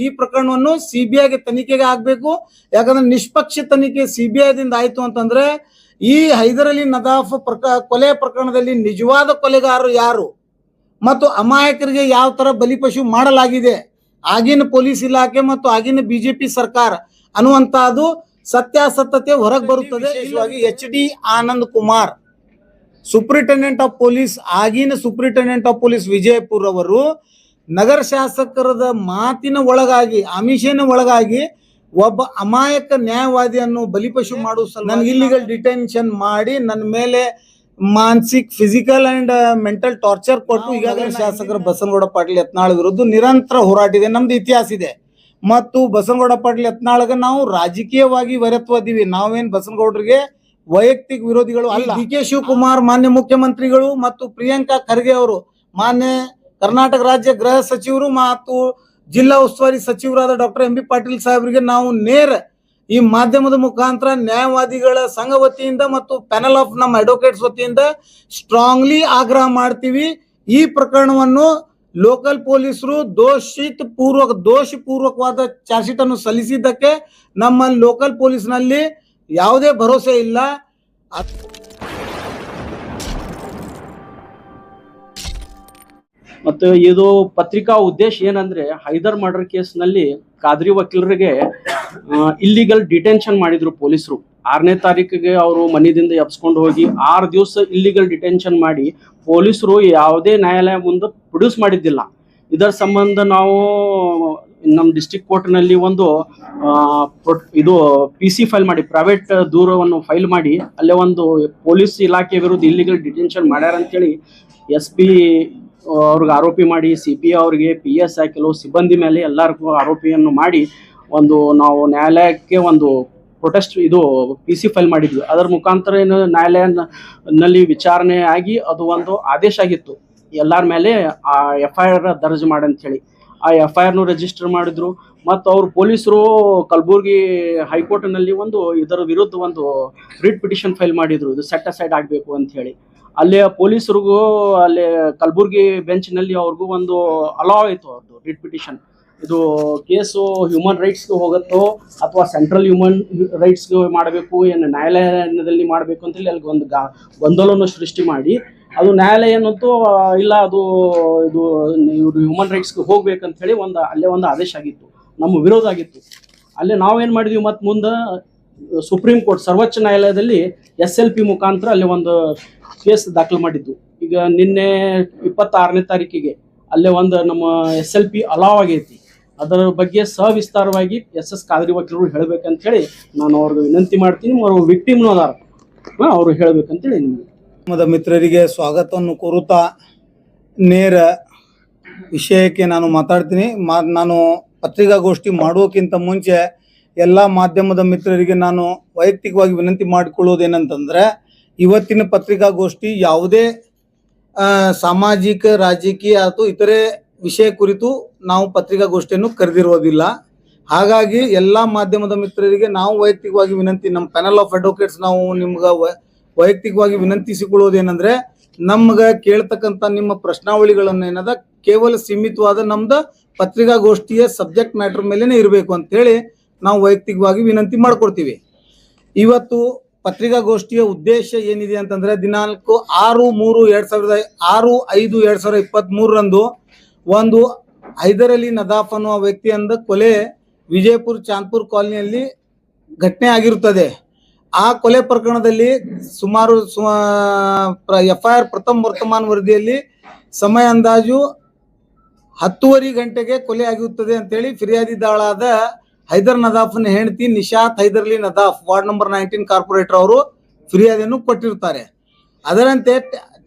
ಈ ಪ್ರಕರಣವನ್ನು ಸಿಬಿಐಗೆ ತನಿಖೆಗೆ ಆಗ್ಬೇಕು. ಯಾಕಂದ್ರೆ ನಿಷ್ಪಕ್ಷ ತನಿಖೆ ಸಿಬಿಐದಿಂದ ಆಯ್ತು ಅಂತಂದ್ರೆ ಈ ಹೈದರ್ ಅಲಿ ನದಾಫ್ ಕೊಲೆ ಪ್ರಕರಣದಲ್ಲಿ ನಿಜವಾದ ಕೊಲೆಗಾರರು ಯಾರು ಮತ್ತು ಅಮಾಯಕರಿಗೆ ಯಾವ ತರ ಬಲಿಪಶು ಮಾಡಲಾಗಿದೆ ಆಗಿನ ಪೊಲೀಸ್ ಇಲಾಖೆ ಮತ್ತು ಆಗಿನ ಬಿಜೆಪಿ ಸರ್ಕಾರ ಅನ್ನುವಂತಹದ್ದು ಸತ್ಯಾಸತ್ಯತೆ ಹೊರಗೆ ಬರುತ್ತದೆ. HD Anand Kumar superintendent of police, ಆಗಿನ ಸೂಪರಿಂಟೆಂಡೆಂಟ್ ಆಫ್ ಪೊಲೀಸ್ ವಿಜಯಪುರ ಅವರು ನಗರ ಶಾಸಕರದ ಮಾತಿನ ಒಳಗಾಗಿ, ಆಮಿಷನ ಒಳಗಾಗಿ ಒಬ್ಬ ಅಮಾಯಕ ನ್ಯಾಯವಾದಿಯನ್ನು ಬಲಿಪಶು ಮಾಡುವ ನನಗೆ ಇಲ್ಲಿಗಲ್ ಡಿಟೆನ್ಷನ್ ಮಾಡಿ ನನ್ನ ಮೇಲೆ ಮಾನಸಿಕ, ಫಿಸಿಕಲ್ ಅಂಡ್ ಮೆಂಟಲ್ ಟಾರ್ಚರ್ ಕೊಟ್ಟು ಈಗಾಗಲೇ ಶಾಸಕರ ಬಸನಗೌಡ ಪಾಟೀಲ್ ಯತ್ನಾಳ್ ವಿರುದ್ಧ ನಿರಂತರ ಹೋರಾಟ ಇದೆ. ನಮ್ದು ಇತಿಹಾಸ ಇದೆ ಮತ್ತು ಬಸನಗೌಡ ಪಾಟೀಲ್ ಯತ್ನಾಳ್ಗೆ ನಾವು ರಾಜಕೀಯವಾಗಿ ವೈರತ್ವದೀವಿ. ನಾವೇನ್ ಬಸನಗೌಡರಿಗೆ ವೈಯಕ್ತಿಕ ವಿರೋಧಿಗಳು ಅಲ್ಲ. DK ಶಿವಕುಮಾರ್ ಮಾನ್ಯ ಮುಖ್ಯಮಂತ್ರಿಗಳು ಮತ್ತು ಪ್ರಿಯಾಂಕಾ ಖರ್ಗೆ ಅವರು ಮಾನ್ಯ ಕರ್ನಾಟಕ ರಾಜ್ಯ ಗೃಹ ಸಚಿವರು ಮತ್ತು ಜಿಲ್ಲಾ ಉಸ್ತುವಾರಿ ಸಚಿವರಾದ ಡಾಕ್ಟರ್ MB ಪಾಟೀಲ್ ಸಾಹೇಬರಿಗೆ ನಾವು ನೇರ ಈ ಮಾಧ್ಯಮದ ಮುಖಾಂತರ ನ್ಯಾಯವಾದಿಗಳ ಸಂಘ ವತಿಯಿಂದ ಮತ್ತು ಪ್ಯಾನಲ್ ಆಫ್ ನಮ್ಮ ಅಡ್ವೊಕೇಟ್ಸ್ ವತಿಯಿಂದ ಸ್ಟ್ರಾಂಗ್ಲಿ ಆಗ್ರಹ ಮಾಡ್ತೀವಿ. ಈ ಪ್ರಕರಣವನ್ನು ಲೋಕಲ್ ಪೊಲೀಸರು ದೋಷಪೂರ್ವಕವಾದ ಚಾರ್ಜ್ ಶೀಟ್ ಅನ್ನು ಸಲ್ಲಿಸಿದ್ದಕ್ಕೆ ನಮ್ಮ ಲೋಕಲ್ ಪೊಲೀಸ್ನಲ್ಲಿ ಯಾವುದೇ ಭರವಸೆ ಇಲ್ಲ. ಮತ್ತು ಇದು ಪತ್ರಿಕಾ ಉದ್ದೇಶ ಏನಂದ್ರೆ ಹೈದರ್ ಮರ್ಡರ್ ಕೇಸ್ ನಲ್ಲಿ ಕಾದ್ರಿ ವಕೀಲರಿಗೆ ಇಲ್ಲಿಗಲ್ ಡಿಟೆನ್ಷನ್ ಮಾಡಿದ್ರು ಪೊಲೀಸರು. 6ನೇ ತಾರೀಕಿಗೆ ಅವರು ಮನೆಯಿಂದ ಎಬ್ಸ್ಕೊಂಡು ಹೋಗಿ 6 ದಿವಸ ಇಲ್ಲಿಗಲ್ ಡಿಟೆನ್ಷನ್ ಮಾಡಿ ಪೊಲೀಸರು ಯಾವುದೇ ನ್ಯಾಯಾಲಯ ಮುಂದೆ ಪ್ರೊಡ್ಯೂಸ್ ಮಾಡಿದ್ದಿಲ್ಲ. ಇದರ ಸಂಬಂಧ ನಾವು ನಮ್ಮ ಡಿಸ್ಟ್ರಿಕ್ಟ್ ಕೋರ್ಟ್ನಲ್ಲಿ ಒಂದು ಇದು PC ಫೈಲ್ ಮಾಡಿ, ಪ್ರೈವೇಟ್ ದೂರವನ್ನು ಫೈಲ್ ಮಾಡಿ ಅಲ್ಲೇ ಒಂದು ಪೊಲೀಸ್ ಇಲಾಖೆ ವಿರುದ್ಧ ಇಲ್ಲಿಗಲ್ ಡಿಟೆನ್ಷನ್ ಮಾಡ್ಯಾರ ಅಂತೇಳಿ SP ಅವ್ರಿಗೆ ಆರೋಪಿ ಮಾಡಿ, CPI ಅವರಿಗೆ, PSI ಕೆಲವು ಸಿಬ್ಬಂದಿ ಮೇಲೆ ಎಲ್ಲರಿಗೂ ಆರೋಪಿಯನ್ನು ಮಾಡಿ ಒಂದು ನಾವು ನ್ಯಾಯಾಲಯಕ್ಕೆ ಒಂದು ಪ್ರೊಟೆಸ್ಟ್ ಇದು PC ಫೈಲ್ ಮಾಡಿದ್ವಿ. ಅದರ ಮುಖಾಂತರ ಏನು ನ್ಯಾಯಾಲಯನಲ್ಲಿ ವಿಚಾರಣೆ ಆಗಿ ಅದು ಒಂದು ಆದೇಶ ಆಗಿತ್ತು ಎಲ್ಲರ ಮೇಲೆ FIR ದರ್ಜ್ ಮಾಡಂತ ಹೇಳಿ. ಆ FIR ರಿಜಿಸ್ಟರ್ ಮಾಡಿದ್ರು ಮತ್ತು ಅವರು ಪೊಲೀಸರು ಕಲಬುರ್ಗಿ ಹೈಕೋರ್ಟ್ನಲ್ಲಿ ಒಂದು ಇದರ ವಿರುದ್ಧ ಒಂದು ರಿಟ್ ಪಿಟಿಷನ್ ಫೈಲ್ ಮಾಡಿದ್ರು, ಇದು ಸೆಟ್ ಅಸೈಡ್ ಆಗಬೇಕು ಅಂತ ಹೇಳಿ. ಅಲ್ಲಿ ಪೊಲೀಸರಿಗೂ ಅಲ್ಲಿ ಕಲಬುರ್ಗಿ ಬೆಂಚ್ನಲ್ಲಿ ಅವ್ರಿಗೂ ಒಂದು ಅಲೋ ಆಯಿತು ಅವ್ರದ್ದು ರಿಟ್ ಪಿಟಿಷನ್. ಇದು ಕೇಸು ಹ್ಯೂಮನ್ ರೈಟ್ಸ್ಗೆ ಹೋಗುತ್ತೋ ಅಥವಾ ಸೆಂಟ್ರಲ್ ಹ್ಯೂಮನ್ ರೈಟ್ಸ್ಗೆ ಮಾಡಬೇಕು, ಏನು ನ್ಯಾಯಾಲಯದಲ್ಲಿ ಮಾಡಬೇಕು ಅಂತೇಳಿ ಅಲ್ಲಿ ಒಂದು ಗೊಂದಲವನ್ನು ಸೃಷ್ಟಿ ಮಾಡಿ ಅದು ನ್ಯಾಯಾಲಯ ಏನಂತೂ ಇಲ್ಲ, ಅದು ಇದು ಇವರು ಹ್ಯೂಮನ್ ರೈಟ್ಸ್ಗೆ ಹೋಗ್ಬೇಕಂತ ಹೇಳಿ ಅಲ್ಲೇ ಒಂದು ಆದೇಶ ಆಗಿತ್ತು, ನಮ್ಮ ವಿರೋಧ ಆಗಿತ್ತು. ಅಲ್ಲೇ ನಾವೇನು ಮಾಡಿದ್ವಿ, ಮತ್ತು ಮುಂದೆ ಸುಪ್ರೀಂ ಕೋರ್ಟ್ ಸರ್ವೋಚ್ಚ ನ್ಯಾಯಾಲಯದಲ್ಲಿ SLP ಮುಖಾಂತರ ಅಲ್ಲಿ ಒಂದು ಕೇಸ್ ದಾಖಲು ಮಾಡಿದ್ದು. ಈಗ ನಿನ್ನೆ 26ನೇ ತಾರೀಕಿಗೆ ಅಲ್ಲೇ ಒಂದು ನಮ್ಮ SLP ಅಲಾವ್ ಆಗೈತಿ. ಅದರ ಬಗ್ಗೆ ಸವಿಸ್ತಾರವಾಗಿ SS ಕಾದ್ರಿ ವಕೀಲರು ಹೇಳ್ಬೇಕಂತ ಹೇಳಿ ನಾನು ಅವ್ರಿಗೆ ವಿನಂತಿ ಮಾಡ್ತೀನಿ. ಅವರು ವಿಕ್ಟಿಮ್ನು ಅದಾರ, ಅವರು ಹೇಳ್ಬೇಕಂತೇಳಿ ಮಿತ್ರರಿಗೆ ಸ್ವಾಗತವನ್ನು ಕೋರುತ್ತಾ ನೇರ ವಿಷಯಕ್ಕೆ ನಾನು ಮಾತಾಡ್ತೀನಿ. ನಾನು ಪತ್ರಿಕಾಗೋಷ್ಠಿ ಮಾಡೋಕ್ಕಿಂತ ಮುಂಚೆ ಎಲ್ಲ ಮಾಧ್ಯಮದ ಮಿತ್ರರಿಗೆ ನಾನು ವೈಯಕ್ತಿಕವಾಗಿ ವಿನಂತಿ ಮಾಡಿಕೊಳ್ಳೋದೇನಂತಂದ್ರೆ, ಇವತ್ತಿನ ಪತ್ರಿಕಾಗೋಷ್ಠಿ ಯಾವುದೇ ಸಾಮಾಜಿಕ, ರಾಜಕೀಯ ಅಥವಾ ಇತರೆ ವಿಷಯ ಕುರಿತು ನಾವು ಪತ್ರಿಕಾಗೋಷ್ಠಿಯನ್ನು ಕರೆದಿರೋದಿಲ್ಲ. ಹಾಗಾಗಿ ಎಲ್ಲ ಮಾಧ್ಯಮದ ಮಿತ್ರರಿಗೆ ನಾವು ವೈಯಕ್ತಿಕವಾಗಿ ವಿನಂತಿ, ನಮ್ಮ ಪ್ಯಾನಲ್ ಆಫ್ ಅಡ್ವೊಕೇಟ್ಸ್ ನಾವು ನಿಮ್ಗೆ ವೈಯಕ್ತಿಕವಾಗಿ ವಿನಂತಿಸಿಕೊಳ್ಳೋದೇನೆಂದ್ರೆ, ನಮ್ಗೆ ಕೇಳ್ತಕ್ಕಂಥ ನಿಮ್ಮ ಪ್ರಶ್ನಾವಳಿಗಳನ್ನು ಏನದ ಕೇವಲ ಸೀಮಿತವಾದ ನಮ್ದು ಪತ್ರಿಕಾಗೋಷ್ಠಿಯ ಸಬ್ಜೆಕ್ಟ್ ಮ್ಯಾಟರ್ ಮೇಲೇನೆ ಇರಬೇಕು ಅಂತೇಳಿ ನಾವು ವೈಯಕ್ತಿಕವಾಗಿ ವಿನಂತಿ ಮಾಡ್ಕೊಡ್ತೀವಿ. ಇವತ್ತು ಪತ್ರಿಕಾಗೋಷ್ಠಿಯ ಉದ್ದೇಶ ಏನಿದೆ ಅಂತಂದ್ರೆ, ದಿನಾಂಕ 6/5/2023 ಒಂದು ಹೈದರ್ ಅಲಿ ನದಾಫ್ ಅನ್ನುವ ವ್ಯಕ್ತಿಯಿಂದ ಕೊಲೆ ವಿಜಯಪುರ ಚಾಂದ್ಪುರ್ ಕಾಲನಿಯಲ್ಲಿ ಘಟನೆ ಆಗಿರುತ್ತದೆ. ಆ ಕೊಲೆ ಪ್ರಕರಣದಲ್ಲಿ ಸುಮಾರು FIR ಪ್ರಥಮ ವರ್ತಮಾನ ವರದಿಯಲ್ಲಿ ಸಮಯ ಅಂದಾಜು 10:30 ಗಂಟೆಗೆ ಕೊಲೆ ಆಗಿರುತ್ತದೆ ಅಂತೇಳಿ ಫಿರ್ಯಾದಿದಾಳಾದ ಹೈದರ್ ನದಾಫ್ನ ಹೆಂಡತಿ Nishat Haider Ali Nadaf, ward number 19 corporator ಅವರು ಫಿರ್ಯಾದಿಯನ್ನು ಕೊಟ್ಟಿರ್ತಾರೆ. ಅದರಂತೆ